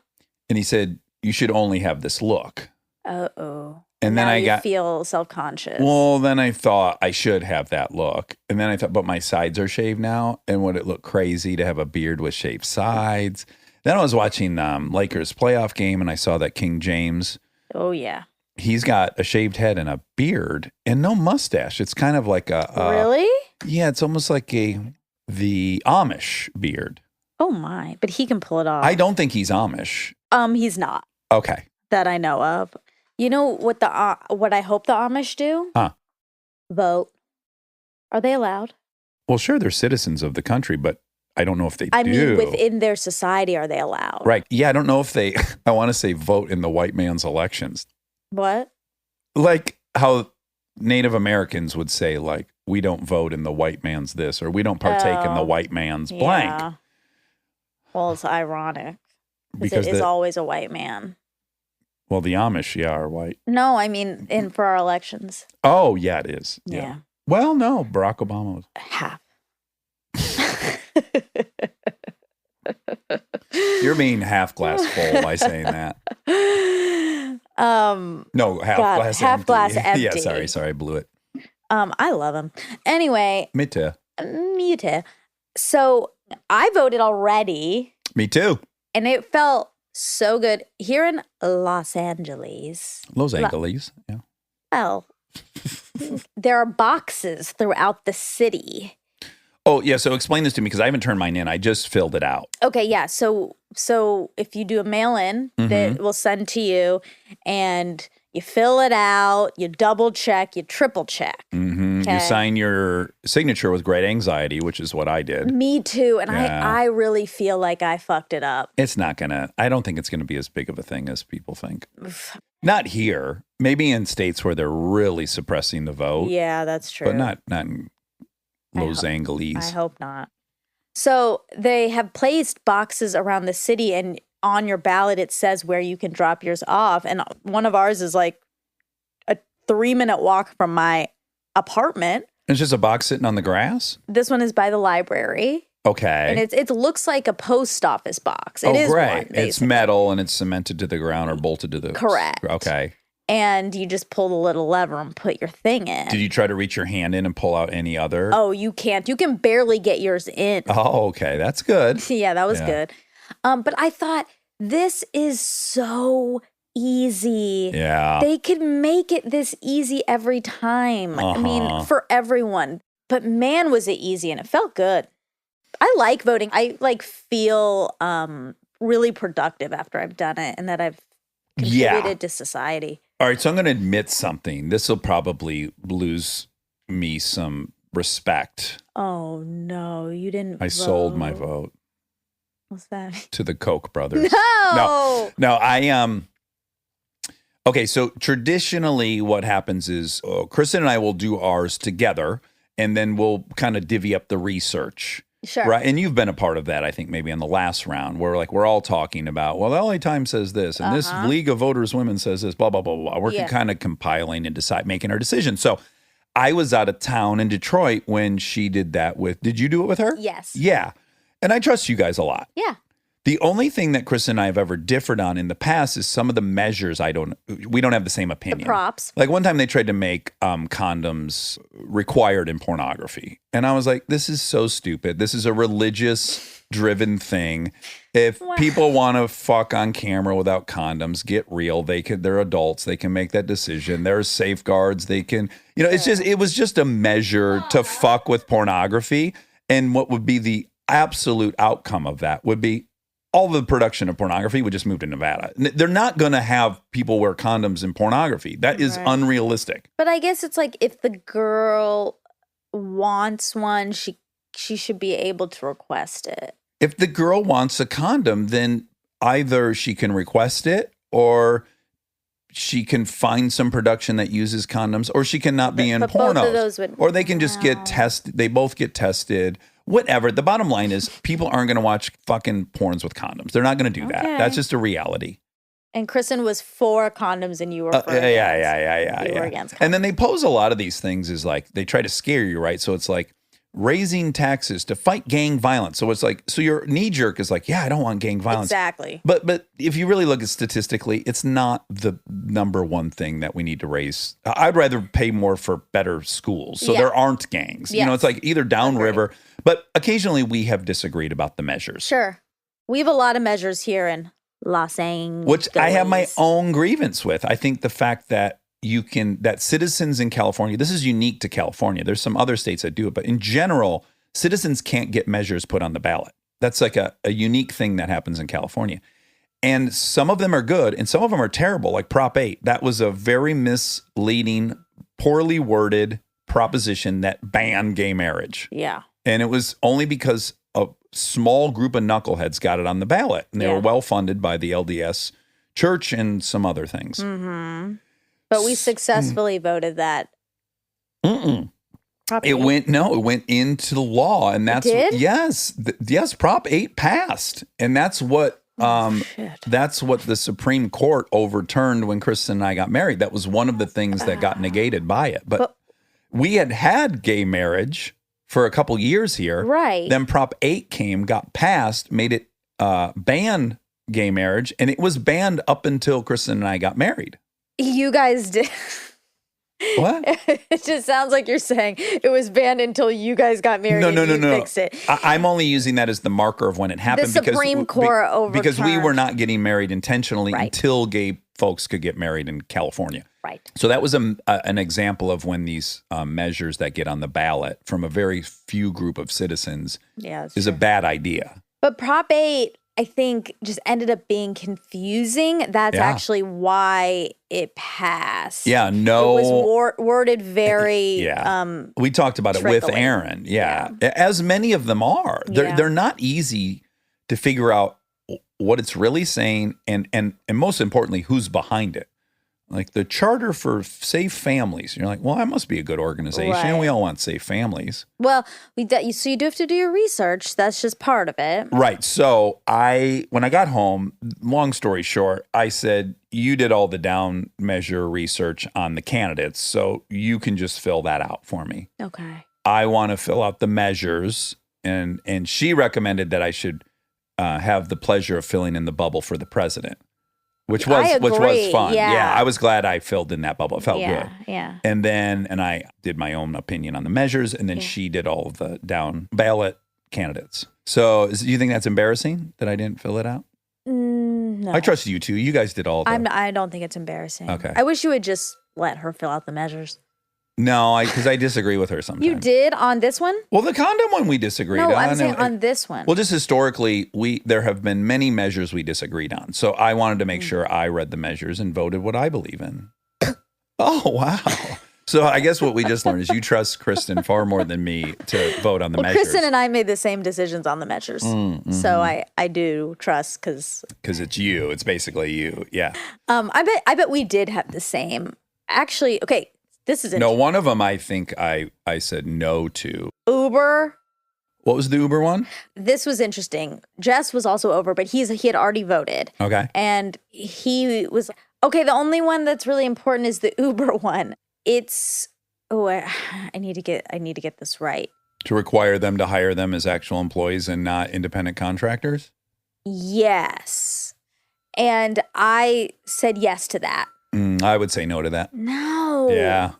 And he said, you should only have this look. Uh-oh. And then now I feel self-conscious. Well, then I thought I should have that look. And then I thought, but my sides are shaved now. And would it look crazy to have a beard with shaved sides? Then I was watching Lakers playoff game and I saw that King James. Oh, yeah. He's got a shaved head and a beard and no mustache. It's kind of like Really? Yeah, it's almost like the Amish beard. Oh, my. But he can pull it off. I don't think he's Amish. He's not. Okay. That I know of. You know what what I hope the Amish do? Huh. Vote. Are they allowed? Well, sure, they're citizens of the country, but I don't know if they do. I mean, within their society, are they allowed? Right. Yeah, I don't know if they, I want to say vote in the white man's elections. What? Like how Native Americans would say, like, we don't vote in the white man's this, or we don't partake in the white man's blank. Yeah. Well, it's ironic. Because it is always a white man. Well, the Amish, yeah, are white. No, I mean, for our elections. Oh, yeah, it is. Yeah. Well, no, Barack Obama was. Half. You're being half glass full by saying that. No, half glass half empty. glass empty. Yeah, sorry, I blew it. I love him. Anyway. Me too. Me too. So I voted already. Me too. And it felt so good here in Los Angeles. Los Angeles, yeah. Well, there are boxes throughout the city. Oh, yeah, so explain this to me because I haven't turned mine in. I just filled it out. Okay, yeah. So if you do a mail-in, that will send to you, and you fill it out, you double check, you triple check. Mm-hmm. You sign your signature with great anxiety, which is what I did. Me too, and Yeah. I really feel like I fucked it up. It's not gonna. I don't think it's gonna be as big of a thing as people think. Not here. Maybe in states where they're really suppressing the vote. Yeah, that's true. But not in Los Angeles. I hope not. So they have placed boxes around the city, and on your ballot it says where you can drop yours off. And one of ours is like a 3-minute walk from my apartment. It's just a box sitting on the grass. This one is by the library. Okay. And it looks like a post office box. It is great. one, It's basically. metal and it's cemented to the ground or bolted to the... Correct. Okay. And you just pull the little lever and put your thing in. Did you try to reach your hand in and pull out any other? Oh, you can't. You can barely get yours in. Oh, okay. That's good. Yeah, that was good. But I thought, this is so easy. Yeah. They could make it this easy every time. I mean, for everyone. But man, was it easy, and it felt good. I like voting. I feel really productive after I've done it, and that I've contributed to society. All right, so I'm going to admit something. This will probably lose me some respect. Oh no, you didn't. I sold my vote What's that? to the Koch brothers. No. No, I Okay, so traditionally what happens is Kristen and I will do ours together, and then we'll kind of divvy up the research. Sure. Right. And you've been a part of that, I think, maybe in the last round, where we're all talking about, well, the LA Times says this, and this League of Voters Women says this, blah, blah, blah, blah. We're kind of compiling and making our decision. So I was out of town in Detroit when she did that did you do it with her? Yes. Yeah. And I trust you guys a lot. Yeah. The only thing that Chris and I have ever differed on in the past is some of the measures we don't have the same opinion. The props. Like one time they tried to make condoms required in pornography. And I was like, this is so stupid. This is a religious driven thing. If people want to fuck on camera without condoms, get real. They're adults. They can make that decision. There's safeguards. They can, it was just a measure to fuck with pornography. And what would be the absolute outcome of that would be all the production of pornography would just move to Nevada. They're not going to have people wear condoms in pornography. That is unrealistic. But I guess it's like if the girl wants one, she should be able to request it. If the girl wants a condom, then either she can request it or she can find some production that uses condoms, or she cannot be in but pornos. both of those would, or they can just get tested. They both get tested. Whatever. The bottom line is people aren't going to watch fucking porns with condoms. They're not going to do that. That's just a reality. And Kristen was for condoms and you were for against. You were against condoms. And then they pose a lot of these things as like, they try to scare you, right? So it's like raising taxes to fight gang violence. So it's like, so your knee jerk is like, yeah, I don't want gang violence. Exactly. But if you really look at statistically, it's not the number one thing that we need to raise. I'd rather pay more for better schools. So there aren't gangs. Yes. It's like either downriver, but occasionally we have disagreed about the measures. Sure. We have a lot of measures here in Los Angeles. Which I have my own grievance with. I think the fact that that citizens in California, this is unique to California. There's some other states that do it, but in general, citizens can't get measures put on the ballot. That's like a unique thing that happens in California. And some of them are good and some of them are terrible, like Prop 8. That was a very misleading, poorly worded proposition that banned gay marriage. Yeah. And it was only because a small group of knuckleheads got it on the ballot. And they were well funded by the LDS Church and some other things. Mm-hmm. But we successfully voted that. It went into the law, and that's yes, Prop 8 passed, and that's what the Supreme Court overturned when Kristen and I got married. That was one of the things that got negated by it. But we had gay marriage for a couple years here, right? Then Prop 8 got passed, made it ban gay marriage, and it was banned up until Kristen and I got married. You guys did. What? It just sounds like you're saying it was banned until you guys got married. No. Fixed it. I'm only using that as the marker of when it happened. The Supreme Court overturned. Because we were not getting married intentionally until gay folks could get married in California. Right. So that was an example of when these measures that get on the ballot from a very few group of citizens is a bad idea. But Prop 8, I think, just ended up being confusing. That's actually why it passed. Yeah, no. It was worded very we talked about it with Erin. As many of them are. They're not easy to figure out what it's really saying and most importantly, who's behind it. Like the Charter for Safe Families. You're like, well, that must be a good organization. Right. We all want safe families. Well, so you do have to do your research. That's just part of it. Right. So when I got home, long story short, I said, you did all the down measure research on the candidates, so you can just fill that out for me. Okay. I want to fill out the measures and she recommended that I should have the pleasure of filling in the bubble for the president, which was fun. Yeah. I was glad I filled in that bubble. It felt good. Yeah. And I did my own opinion on the measures, and then she did all of the down ballot candidates. So, do you think that's embarrassing that I didn't fill it out? No. I trust you two. You guys did all. I don't think it's embarrassing. Okay. I wish you would just let her fill out the measures. No, because I disagree with her sometimes. You did on this one? Well, the condom one we disagreed on. No, I'm saying on this one. Well, just historically, there have been many measures we disagreed on. So I wanted to make sure I read the measures and voted what I believe in. Oh, wow. So I guess what we just learned is you trust Kristen far more than me to vote on the measures. Kristen and I made the same decisions on the measures. So I do trust because it's you. It's basically you. Yeah. I bet we did have the same. Actually, okay, this is No, one of them I think I said no to. Uber. What was the Uber one? This was interesting. Jess was also over, but he had already voted. Okay. And he was okay. The only one that's really important is the Uber one. It's I need to get this right. To require them to hire them as actual employees and not independent contractors? Yes. And I said yes to that. I would say no to that. No.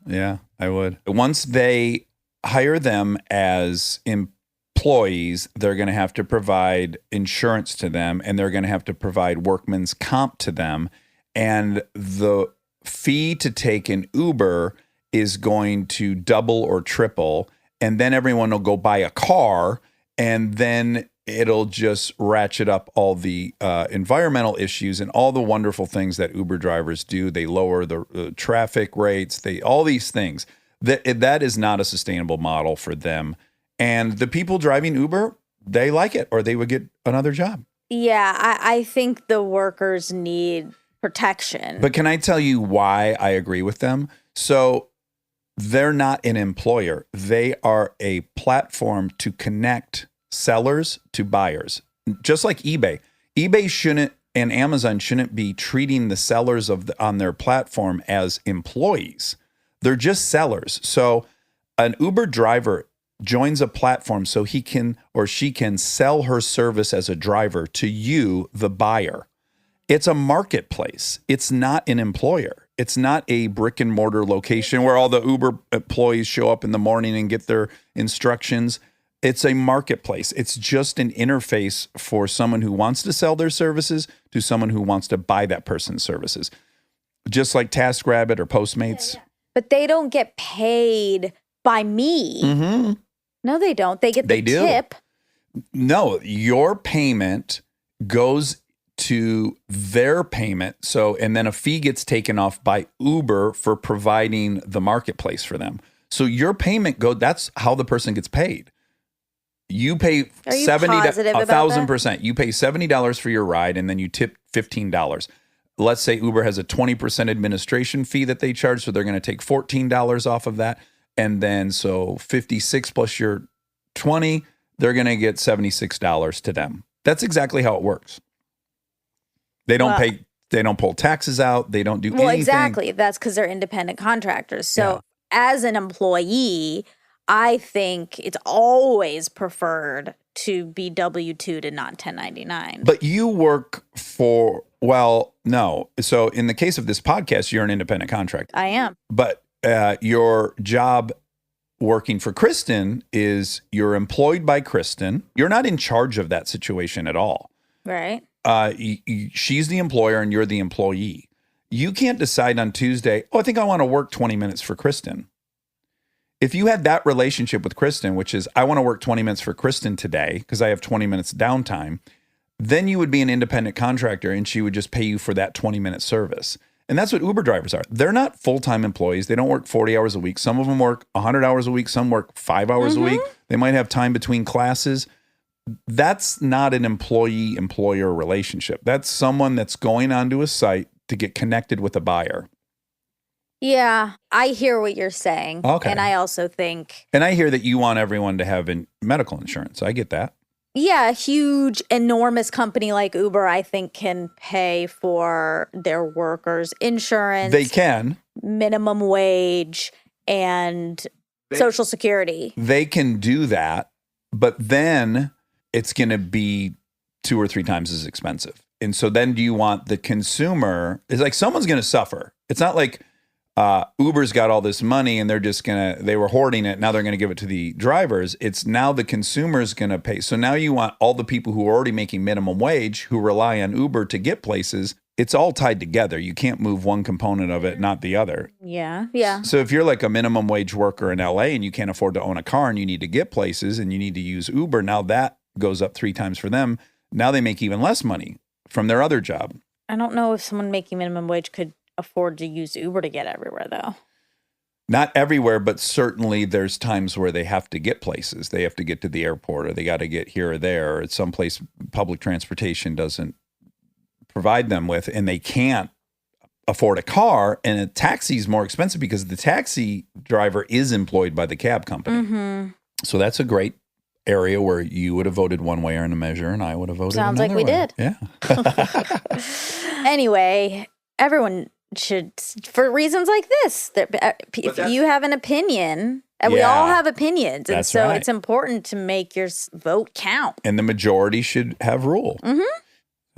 Yeah, I would. Once they hire them as employees, they're going to have to provide insurance to them, and they're going to have to provide workman's comp to them. And the fee to take an Uber is going to double or triple. And then everyone will go buy a car, and then it'll just ratchet up all the environmental issues and all the wonderful things that Uber drivers do. They lower the traffic rates, all these things. That is not a sustainable model for them. And the people driving Uber, they like it, or they would get another job. Yeah, I think the workers need protection. But can I tell you why I agree with them? So they're not an employer. They are a platform to connect sellers to buyers, just like eBay. eBay shouldn't and Amazon shouldn't be treating the sellers on their platform as employees. They're just sellers. So an Uber driver joins a platform so he can or she can sell her service as a driver to you, the buyer. It's a marketplace. It's not an employer. It's not a brick and mortar location where all the Uber employees show up in the morning and get their instructions. It's a marketplace. It's just an interface for someone who wants to sell their services to someone who wants to buy that person's services. Just like TaskRabbit or Postmates. But they don't get paid by me. Mm-hmm. No, they don't. They get the tip. No, your payment goes to their payment. So, and then a fee gets taken off by Uber for providing the marketplace for them. So your payment that's how the person gets paid. You pay $1,000%. You pay $70 for your ride, and then you tip $15. Let's say Uber has a 20% administration fee that they charge, so they're going to take $14 off of that, and then so 56 plus your 20, they're going to get $76 to them. That's exactly how it works. They don't pay. They don't pull taxes out. They don't do anything. Exactly. That's because they're independent contractors. So as an employee, I think it's always preferred to be W-2 to not 1099. But you work for, no. So in the case of this podcast, you're an independent contractor. I am. But your job working for Kristen is you're employed by Kristen. You're not in charge of that situation at all. Right. She's the employer and you're the employee. You can't decide on Tuesday, I think I want to work 20 minutes for Kristen. If you had that relationship with Kristen, which is I want to work 20 minutes for Kristen today because I have 20 minutes downtime, then you would be an independent contractor and she would just pay you for that 20-minute service. And that's what Uber drivers are. They're not full-time employees. They don't work 40 hours a week. Some of them work 100 hours a week. Some work 5 hours a week. They might have time between classes. That's not an employee-employer relationship. That's someone that's going onto a site to get connected with a buyer. Yeah, I hear what you're saying. Okay. And I also think... And I hear that you want everyone to have medical insurance. I get that. Yeah, a huge, enormous company like Uber, I think, can pay for their workers' insurance. They can. Minimum wage and Social Security. They can do that. but then it's going to be 2 or 3 times as expensive. And so then do you want the consumer, it's like someone's going to suffer. It's not like Uber's got all this money and they were hoarding it. Now they're going to give it to the drivers. It's now the consumer's going to pay. So now you want all the people who are already making minimum wage, who rely on Uber to get places. It's all tied together. You can't move one component of it, not the other. Yeah. Yeah. So if you're like a minimum wage worker in LA and you can't afford to own a car and you need to get places and you need to use Uber, now that goes up 3 times for them. Now they make even less money from their other job. I don't know if someone making minimum wage could afford to use Uber to get everywhere, though. Not everywhere, but certainly there's times where they have to get places. They have to get to the airport, or they got to get here or there, or it's someplace public transportation doesn't provide them with, and they can't afford a car, and a taxi is more expensive because the taxi driver is employed by the cab company. Mm-hmm. So that's a great area where you would have voted one way on a measure and I would have voted Sounds like another we way. did. Yeah. Anyway, everyone should, for reasons like this, if you have an opinion, and we all have opinions, and That's so right. it's important to make your vote count. And the majority should have rule.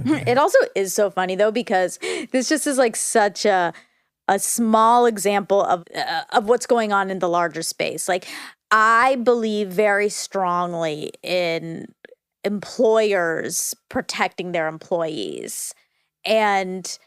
It also is so funny though, because this just is like such a small example of what's going on in the larger space. Like, I believe very strongly in employers protecting their employees, and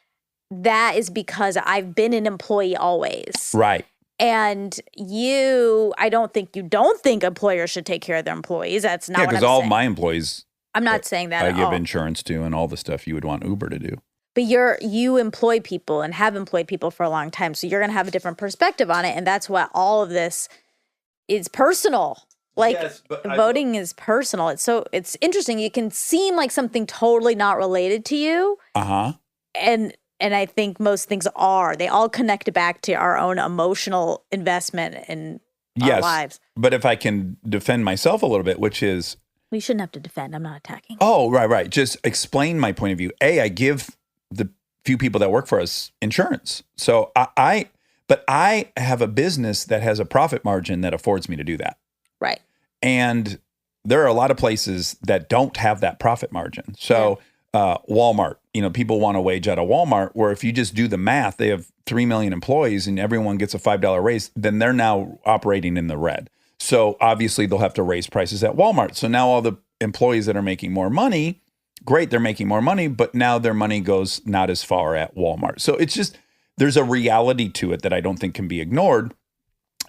that is because I've been an employee always. Right. And I don't think employers should take care of their employees. That's not what I'm because saying. all my employees I'm not saying that I at give all. insurance to and all the stuff you would want Uber to do. But you employ people and have employed people for a long time, so you're going to have a different perspective on it, and that's why all of this is personal. Like, Yes, but voting is personal. It's interesting. You can seem like something totally not related to you, Uh-huh. and I think most things are. They all connect back to our own emotional investment in our lives. But if I can defend myself a little bit, which is, We shouldn't have to defend. I'm not attacking. oh, right. Just explain my point of view. I give the few people that work for us insurance. So but I have a business that has a profit margin that affords me to do that. Right. And there are a lot of places that don't have that profit margin. So Walmart, people want a wage out of Walmart, where if you just do the math, they have 3 million employees and everyone gets a $5 raise, then they're now operating in the red. So obviously they'll have to raise prices at Walmart. So now all the employees that are making more money, great, they're making more money, but now their money goes not as far at Walmart. So it's just, there's a reality to it that I don't think can be ignored.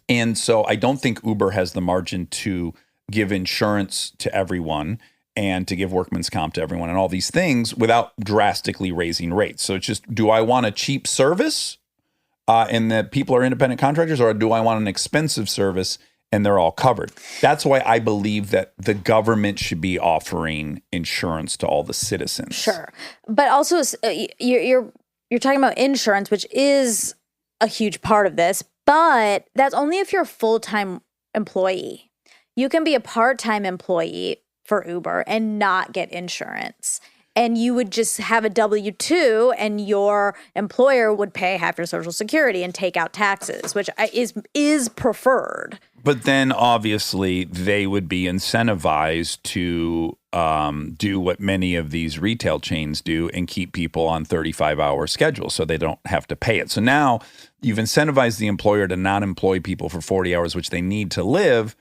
And so I don't think Uber has the margin to give insurance to everyone and to give workman's comp to everyone and all these things without drastically raising rates. So it's just, do I want a cheap service and that people are independent contractors, or do I want an expensive service and they're all covered? That's why I believe that the government should be offering insurance to all the citizens. Sure. But also, you're talking about insurance, which is a huge part of this, but that's only if you're a full-time employee. You can be a part-time employee for Uber and not get insurance. And you would just have a W-2 and your employer would pay half your Social Security and take out taxes, which is preferred. But then obviously they would be incentivized to do what many of these retail chains do and keep people on 35-hour schedules so they don't have to pay it. So now you've incentivized the employer to not employ people for 40 hours, which they need to live.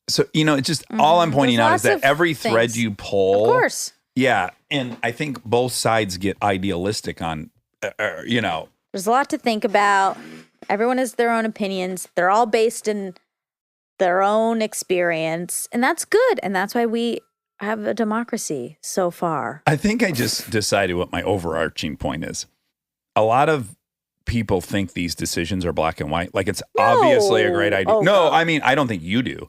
So, it's just all I'm pointing out is that every thread you pull. Of course. Yeah. And I think both sides get idealistic on, There's a lot to think about. Everyone has their own opinions. They're all based in their own experience. And that's good. And that's why we have a democracy so far. I think I just decided what my overarching point is. A lot of people think these decisions are black and white. Like it's obviously a great idea. Oh, no, God. I mean, I don't think you do.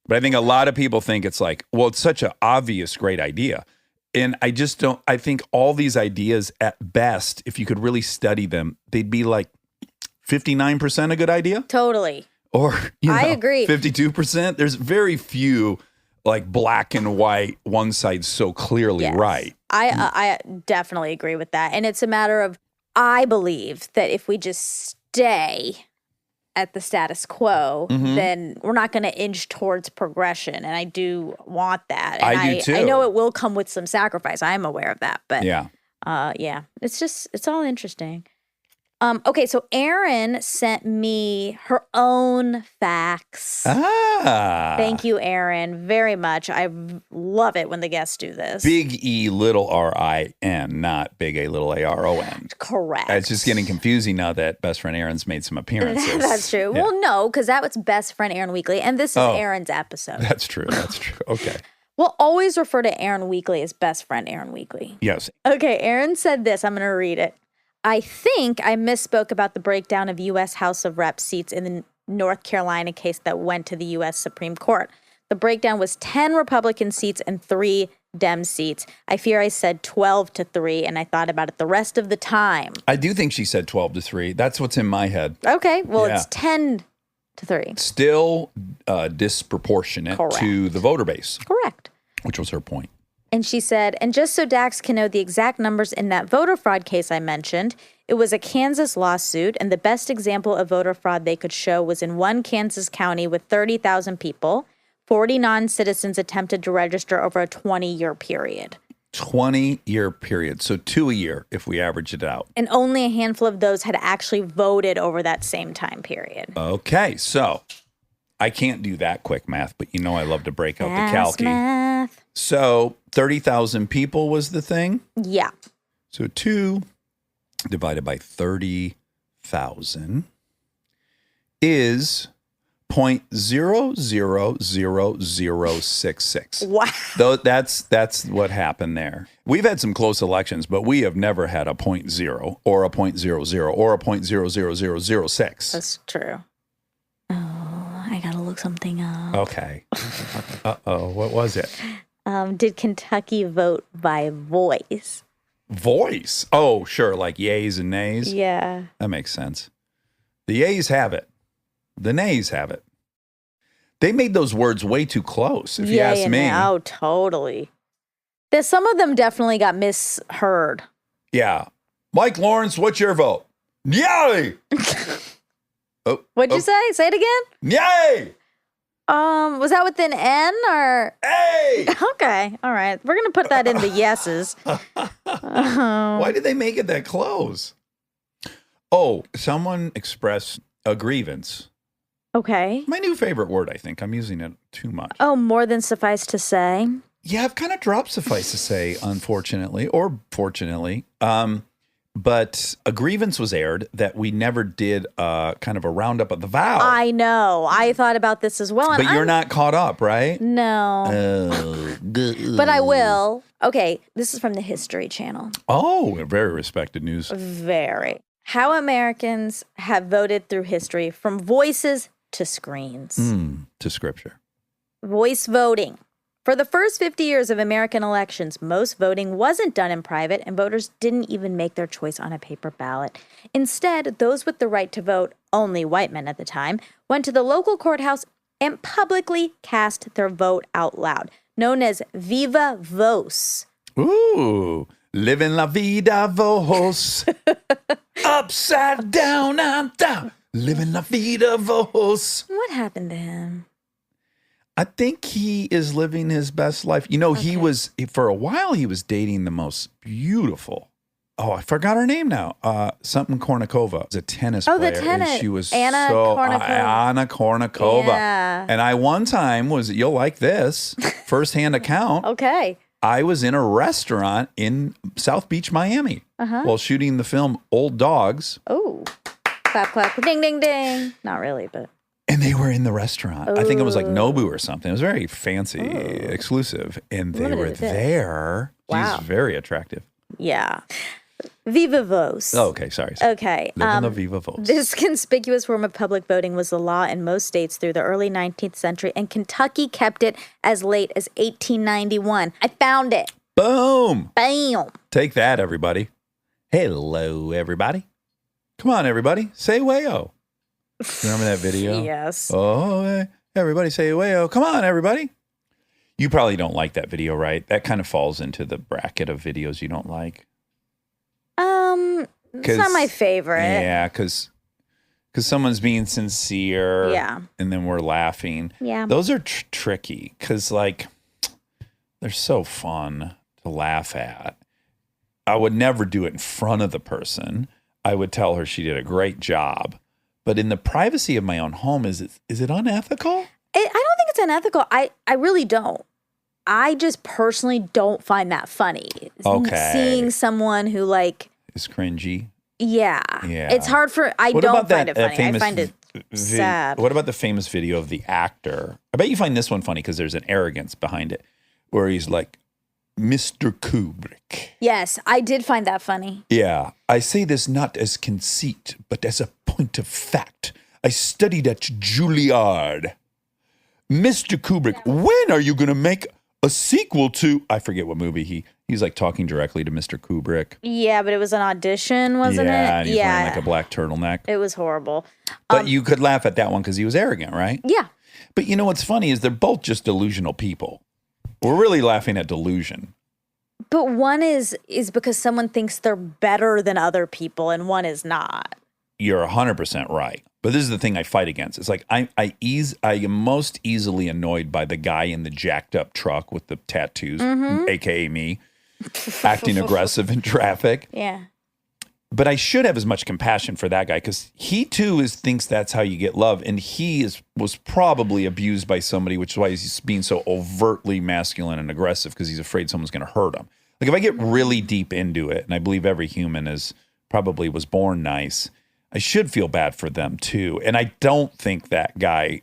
But I think a lot of people think it's like, well, it's such an obvious great idea. And I just don't, I think all these ideas at best, if you could really study them, they'd be like 59% a good idea. Totally. Or, I agree. 52%. There's very few like black and white, one side's so clearly Yes. right. I definitely agree with that. And it's a matter of, I believe that if we just stay at the status quo, then we're not going to inch towards progression. And I do want that. And I do too. I know it will come with some sacrifice. I'm aware of that. But Yeah. It's all interesting. Okay, so Erin sent me her own facts. Thank you, Erin, very much. I love it when the guests do this. Big E, little R-I-N, not big A, little A-R-O-N. Correct. It's just getting confusing now that best friend Erin's made some appearances. That's true. Yeah. Well, no, because that was Best Friend Erin Weekly, and this is Erin's episode. That's true. That's true. Okay. We'll always refer to Erin Weekly as Best Friend Erin Weekly. Yes. Okay, Erin said this. I'm going to read it. I think I misspoke about the breakdown of U.S. House of Reps seats in the North Carolina case that went to the U.S. Supreme Court. The breakdown was 10 Republican seats and 3 Dem seats. I fear I said 12-3, and I thought about it the rest of the time. I do think she said 12-3. That's what's in my head. Okay, well, Yeah. it's 10-3. Still disproportionate Correct. to the voter base, Correct. which was her point. And she said, and just so Dax can know the exact numbers in that voter fraud case I mentioned, it was a Kansas lawsuit, and the best example of voter fraud they could show was in one Kansas county with 30,000 people. 40 non-citizens attempted to register over a 20-year period. 20-year period. So 2 a year if we average it out. And only a handful of those had actually voted over that same time period. Okay. So I can't do that quick math, but you know I love to break out the Fast calci. math. So 30,000 people was the thing. Yeah. So 2 divided by 30,000 is 0.000066. Wow. Though that's what happened there. We've had some close elections, but we have never had a 0.0 or a 0.00 or a 0.00006. That's true. Oh, I gotta look something up. Okay. Uh-oh, what was it? Did Kentucky vote by voice? Voice. Oh, sure, like yays and nays. Yeah. That makes sense. The yays have it. The nays have it. They made those words way too close, if you ask me. Oh, totally. There's some of them definitely got misheard. Yeah. Mike Lawrence, what's your vote? Yay! What'd you say? Say it again? Yay! Was that with an N or? Hey! Okay, all right. We're gonna put that in the yeses. Why did they make it that close? Oh, someone expressed a grievance. Okay. My new favorite word, I think. I'm using it too much. Oh, more than suffice to say. Yeah, I've kind of dropped suffice to say, unfortunately, or fortunately. But a grievance was aired that we never did kind of a roundup of the vow. I know. I thought about this as well. But you're not caught up, right? No. Oh, But I will. Okay, this is from the History Channel. Oh, very respected news. Very. How Americans have voted through history from voices to screens. To scripture. Voice voting. For the first 50 years of American elections, most voting wasn't done in private, and voters didn't even make their choice on a paper ballot. Instead, those with the right to vote, only white men at the time, went to the local courthouse and publicly cast their vote out loud, known as viva voce. Ooh, living la vida voz. Upside down, I'm down. Living la vida voz. What happened to him? I think he is living his best life. You know, he was, for a while, he was dating the most beautiful. Oh, I forgot her name now. Something Kournikova. Is a tennis player. the tennis. And she was Anna Kournikova. Anna Kournikova. Yeah. And I one time you'll like this, firsthand account. Okay. I was in a restaurant in South Beach, Miami, while shooting the film Old Dogs. Oh. Clap, clap, ding, ding, ding. Not really, but. And they were in the restaurant. I think it was like Nobu or something. It was very fancy, exclusive. And they Limited were edition. there. Wow. She's very attractive. Yeah. Viva voce. Oh, okay, sorry. Okay. Living la viva voce. This conspicuous form of public voting was the law in most states through the early 19th century, and Kentucky kept it as late as 1891. I found it. Boom. Bam. Take that, everybody. Hello, everybody. Come on, everybody. Say wayo. Remember that video? Yes. Oh, everybody say wayo. Come on, everybody. You probably don't like that video, right? That kind of falls into the bracket of videos you don't like. It's not my favorite. Yeah, because because someone's being sincere. Yeah. And then we're laughing. Yeah. Those are tricky because, like, they're so fun to laugh at. I would never do it in front of the person. I would tell her she did a great job. But in the privacy of my own home, is it unethical? I don't think it's unethical. I really don't. I just personally don't find that funny. Okay. Seeing someone who, like, It's cringy. yeah. Yeah. It's hard for, I What don't about find that it funny. I famous find it sad. What about the famous video of the actor? I bet you find this one funny because there's an arrogance behind it, where he's like, Mr. Kubrick. Yes, I did find that funny. Yeah, I say this not as conceit, but as a point of fact. I studied at Juilliard. Mr. Kubrick, when are you going to make a sequel to, I forget what movie he's like talking directly to Mr. Kubrick. Yeah, but it was an audition, wasn't Yeah, it? and he's wearing like a black turtleneck. It was horrible. But you could laugh at that one because he was arrogant, right? Yeah. But you know what's funny is they're both just delusional people. We're really laughing at delusion. But one is because someone thinks they're better than other people and one is not. You're 100% right. But this is the thing I fight against. It's like I am most easily annoyed by the guy in the jacked up truck with the tattoos, aka me, acting aggressive in traffic. Yeah. But I should have as much compassion for that guy because he too thinks that's how you get love, and he was probably abused by somebody, which is why he's being so overtly masculine and aggressive because he's afraid someone's going to hurt him. Like if I get really deep into it, and I believe every human probably was born nice, I should feel bad for them too. And I don't think that guy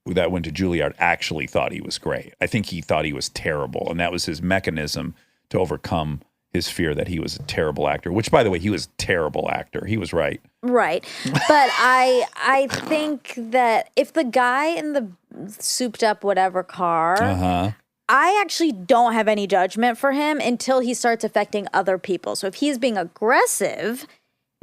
that went to Juilliard actually thought he was great. I think he thought he was terrible, and that was his mechanism to overcome his fear that he was a terrible actor, which, by the way, he was a terrible actor. He was right. Right. But I think that if the guy in the souped up whatever car, I actually don't have any judgment for him until he starts affecting other people. So if he's being aggressive,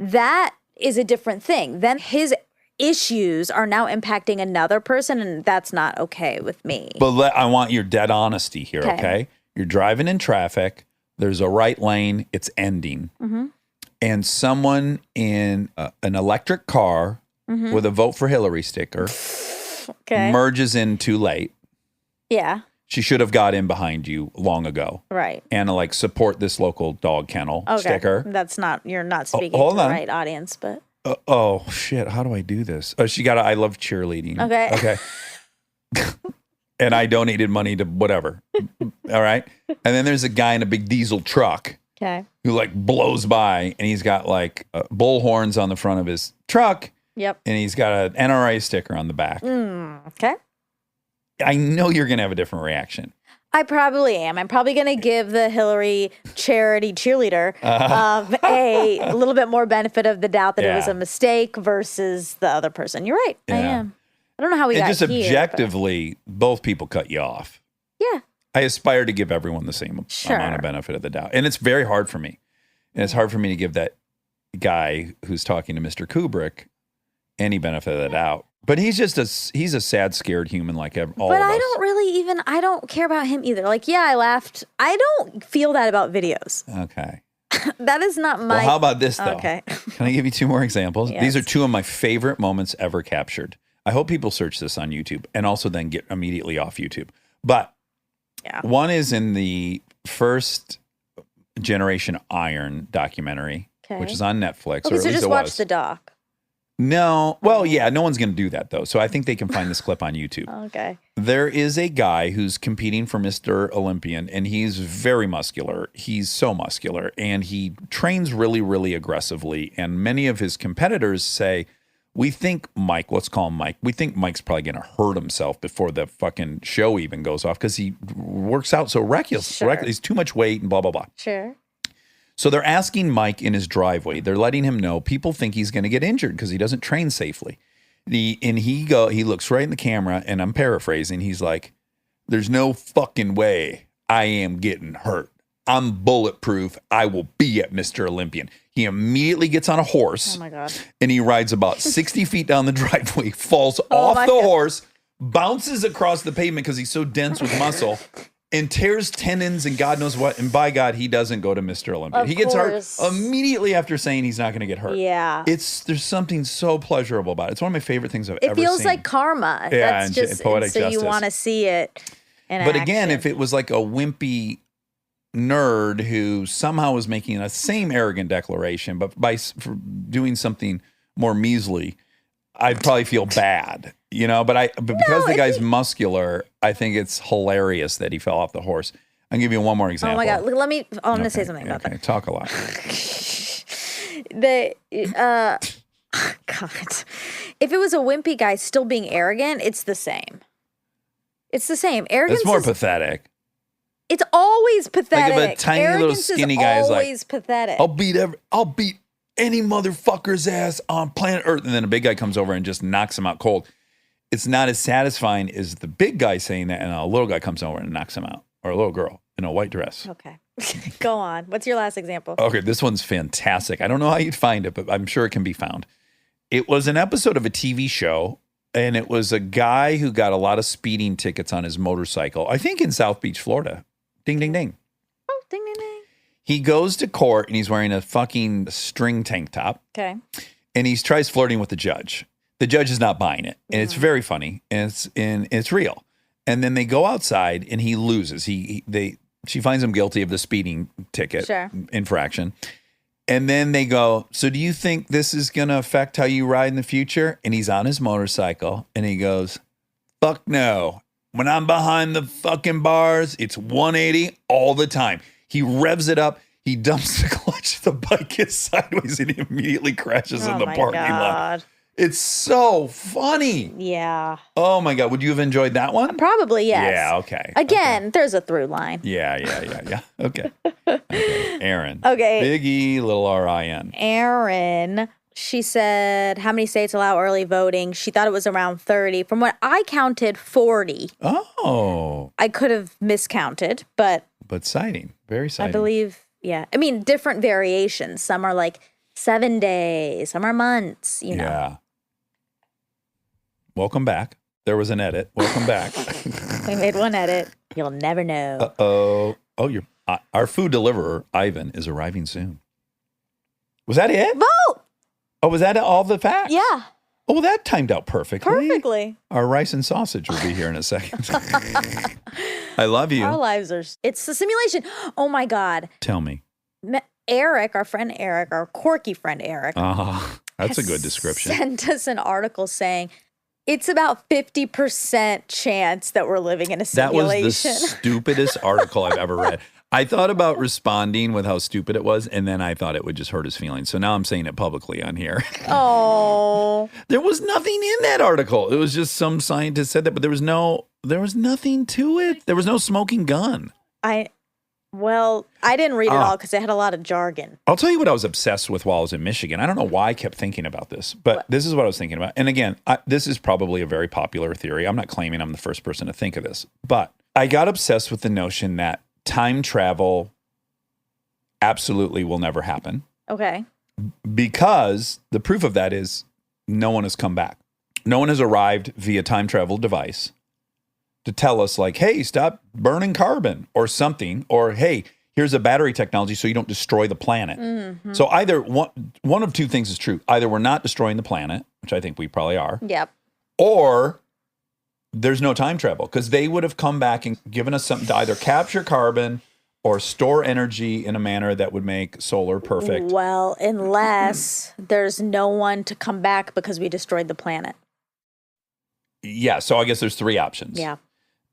that is a different thing. Then his issues are now impacting another person, and that's not okay with me. But I want your dead honesty here, okay? You're driving in traffic. There's a right lane. It's ending. And someone in an electric car with a vote for Hillary sticker merges in too late. Yeah. She should have got in behind you long ago. Right. And like support this local dog kennel sticker. That's not, you're not speaking to the right audience, but. Oh, shit. How do I do this? Oh, she got I love cheerleading. Okay. And I donated money to whatever. All right. And then there's a guy in a big diesel truck. Okay. Who like blows by, and he's got like bull horns on the front of his truck. Yep. And he's got an NRA sticker on the back. Okay. I know you're going to have a different reaction. I probably am. I'm probably going to give the Hillary charity cheerleader a little bit more benefit of the doubt that it was a mistake versus the other person. You're right. I am. I don't know how we got just here. Objectively, both people cut you off. Yeah. I aspire to give everyone the same amount of benefit of the doubt. And it's very hard for me. And it's hard for me to give that guy who's talking to Mr. Kubrick any benefit of the doubt. But he's just he's a sad, scared human like all of us. But I don't care about him either. Like, yeah, I laughed. I don't feel that about videos. Okay. That is not my. Well, how about this, though? Okay. Can I give you two more examples? Yes. These are two of my favorite moments ever captured. I hope people search this on YouTube and also then get immediately off YouTube. But one is in the first Generation Iron documentary, which is on Netflix. Okay, or at so least just watch the doc. No. Well, yeah, no one's going to do that, though. So I think they can find this clip on YouTube. Okay. There is a guy who's competing for Mr. Olympian, and he's very muscular. He's so muscular, and he trains really, really aggressively. And many of his competitors say, we think Mike, let's call him Mike, we think Mike's probably going to hurt himself before the fucking show even goes off because he works out so reckless. He's too much weight and blah, blah, blah. Sure. So they're asking Mike in his driveway. They're letting him know people think he's going to get injured because he doesn't train safely. He looks right in the camera, and I'm paraphrasing. He's like, there's no fucking way I am getting hurt. I'm bulletproof. I will be at Mr. Olympian. He immediately gets on a horse. Oh my God. And he rides about 60 feet down the driveway, falls off the horse, bounces across the pavement because he's so dense with muscle, and tears tendons and God knows what. And by God, he doesn't go to Mr. Olympia. Of He gets course. hurt immediately after saying he's not going to get hurt. Yeah. There's something so pleasurable about it. It's one of my favorite things I've It ever seen. feels like karma. Yeah, That's and just poetic so you justice. want to see it in But again, action. if it was like a wimpy nerd who somehow was making the same arrogant declaration, but for doing something more measly, I'd probably feel bad, But because the guy's muscular, I think it's hilarious that he fell off the horse. I'll give you one more Oh example. my God. I'm going to say something about Okay, talk a lot. that. God. If it was a wimpy guy still being arrogant, it's the same. It's the same. Arrogance It's more is, pathetic. It's always pathetic. Like if a tiny little Arrogance skinny guy is like, always pathetic. I'll beat any motherfucker's ass on planet Earth. And then a big guy comes over and just knocks him out cold. It's not as satisfying as the big guy saying that, and a little guy comes over and knocks him out, or a little girl in a white dress. Okay. Go on. What's your last example? Okay, this one's fantastic. I don't know how you'd find it, but I'm sure it can be found. It was an episode of a TV show, and it was a guy who got a lot of speeding tickets on his motorcycle, I think in South Beach, Florida. Ding, ding, ding. Oh, ding, ding, ding. He goes to court, and he's wearing a fucking string tank top. Okay. And he tries flirting with the judge. The judge is not buying it, and it's very funny, and it's real. And then they go outside, and he loses. She finds him guilty of the speeding ticket infraction, and then they go, "So do you think this is going to affect how you ride in the future?" And he's on his motorcycle, and he goes, "Fuck no! When I'm behind the fucking bars, it's 180 all the time." He revs it up. He dumps the clutch. The bike gets sideways, and he immediately crashes in the parking lot. It's so funny. Yeah. Oh my God. Would you have enjoyed that one? Probably, yes. Yeah, okay. Again, there's a through line. Yeah. Okay. Aaron. Okay. Big E, little R-I-N. Erin, she said, how many states allow early voting? She thought it was around 30. From what I counted, 40. Oh. I could have miscounted, but citing. Very citing. I believe, yeah. I mean, different variations. Some are like 7 days, some are months, you know. Yeah. Welcome back. There was an edit. Welcome back. We made one edit. You'll never know. Uh-oh. Oh, our food deliverer, Ivan, is arriving soon. Was that it? Vote! Oh, was that all the facts? Yeah, Oh, well, that timed out perfectly. perfectly. Our rice and sausage will be here in a second. I love you. Our lives are, it's a simulation. Oh my God. Tell me. Eric, our friend Eric, our quirky friend Eric. That's a good description. Sent us an article saying it's about 50% chance that we're living in a That was simulation. the stupidest article I've ever read. I thought about responding with how stupid it was, and then I thought it would just hurt his feelings. So now I'm saying it publicly on here. Oh. There was nothing in that article. It was just some scientist said that, but there was nothing to it. There was no smoking gun. I didn't read it all because it had a lot of jargon. I'll tell you what I was obsessed with while I was in Michigan. I don't know why I kept thinking about this, but this is what I was thinking about. And again, this is probably a very popular theory. I'm not claiming I'm the first person to think of this, but I got obsessed with the notion that time travel absolutely will never happen. Okay. Because the proof of that is no one has come back. No one has arrived via time travel device to tell us like, hey, stop burning carbon or something, or hey, here's a battery technology so you don't destroy the planet. Mm-hmm. So either one of two things is true. Either we're not destroying the planet, which I think we probably are. Yep. Or there's no time travel because they would have come back and given us something to either capture carbon or store energy in a manner that would make solar perfect. Well, unless there's no one to come back because we destroyed the planet. Yeah, so I guess there's three options. Yeah.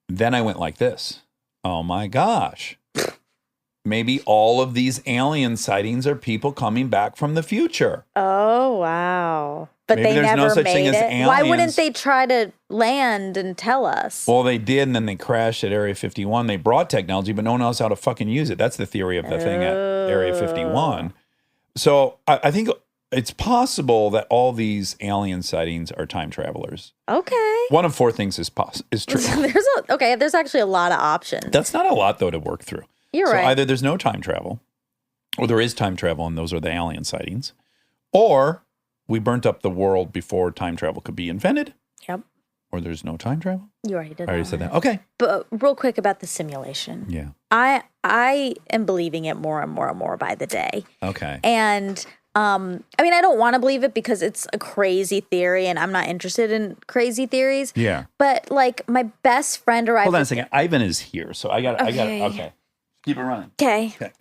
Then I went like this. Oh my gosh. Maybe all of these alien sightings are people coming back from the future. Oh, wow. But Maybe they there's no never such thing made as it. Why wouldn't aliens. they try to land and tell us? Well, they did, and then they crashed at Area 51. They brought technology, but no one knows how to fucking use it. That's the theory of the thing at Area 51. So I think it's possible that all these alien sightings are time travelers. Okay. One of four things is true. There's actually a lot of options. That's not a lot, though, to work through. You're so right. Either there's no time travel, or there is time travel, and those are the alien sightings, or we burnt up the world before time travel could be invented. Yep. Or there's no time travel? You already did I already that said one. that. Okay. But real quick about the simulation. Yeah. I am believing it more and more and more by the day. Okay. And I mean, I don't want to believe it because it's a crazy theory and I'm not interested in crazy theories. Yeah. But like my best friend arrived. Hold on a second. Ivan is here. So I got it. Okay. Okay. Keep it running. Okay. Okay.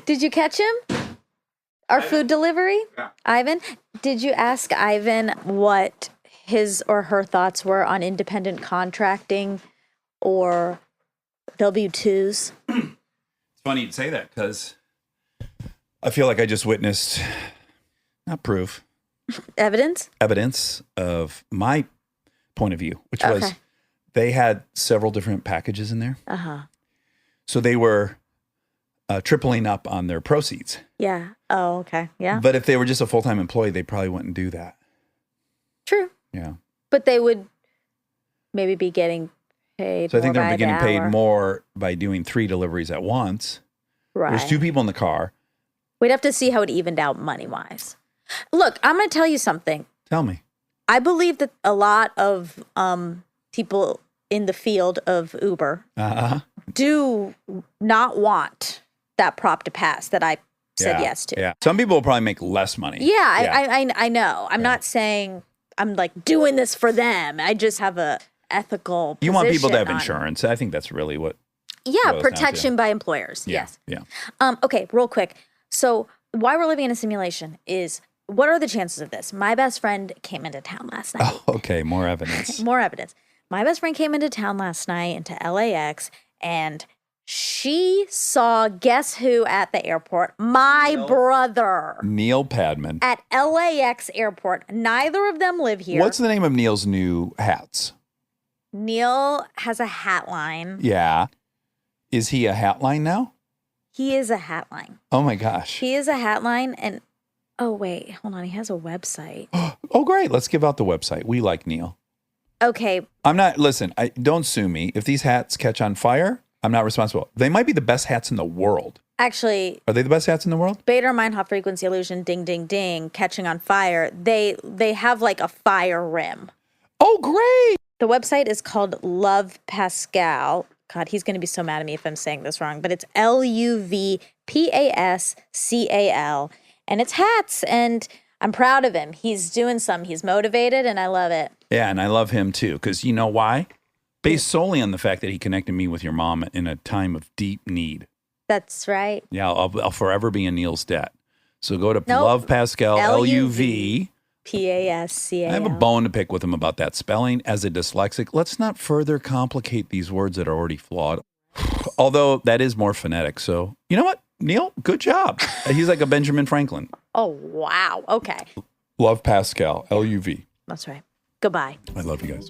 Did you catch him? Our food delivery? Yeah. Ivan? Did you ask Ivan what his or her thoughts were on independent contracting or W-2s? It's funny you'd say that because I feel like I just witnessed, not proof, Evidence? evidence of my point of view, which was Okay. they had several different packages in there. Uh-huh. So they were tripling up on their proceeds. Yeah. Oh, okay. Yeah. But if they were just a full-time employee, they probably wouldn't do that. True. Yeah. But they would maybe be getting paid So I think more they're by getting the paid hour. more by doing 3 deliveries at once. Right. There's 2 people in the car. We'd have to see how it evened out money-wise. Look, I'm going to tell you something. Tell me. I believe that a lot of people in the field of Uber Uh-huh. do not want that prop to pass that I said Yeah, yes to. Yeah. Some people will probably make less money. Yeah, I know. I'm not saying I'm like doing this for them. I just have a ethical You want people to have position on- insurance. I think that's really what. Yeah, boils down to. protection by employers. Yeah. Yes. Yeah. Okay, real quick. So why we're living in a simulation is what are the chances of this? My best friend came into town last night. Oh, okay. More evidence. More evidence. My best friend came into town last night into LAX and she saw guess who at the airport? My brother Neil Padman. at LAX airport. Neither of them live here. What's the name of Neil's new hats? Neil has a hat line. Yeah. Is he a hat line now? He is a hat line. Oh my gosh. He is a hat line and oh wait, hold on. He has a website. Oh, great. Let's give out the website. We like Neil. Okay, I'm not, listen, don't sue me. If these hats catch on fire, I'm not responsible. They might be the best hats in the world. actually, Are they the best hats in the world? Beta Meinhof frequency illusion, ding, ding, ding, catching on fire. They have like a fire rim. Oh, great. The website is called Love Pascal. God, he's going to be so mad at me if I'm saying this wrong, but it's LUVPASCAL, and it's hats. And I'm proud of him. He's doing some. He's motivated, and I love it. Yeah, and I love him too, because you know why? Based solely on the fact that he connected me with your mom in a time of deep need. That's right. Yeah, I'll forever be in Neil's debt. So go to Nope. Love Pascal, LUV. LUV. PASCAL. I have a bone to pick with him about that spelling. As a dyslexic, let's not further complicate these words that are already flawed. Although that is more phonetic. So, you know what? Neil, good job. He's like a Benjamin Franklin. Oh, wow. Okay. Love Pascal, LUV. That's right. Goodbye. I love you guys.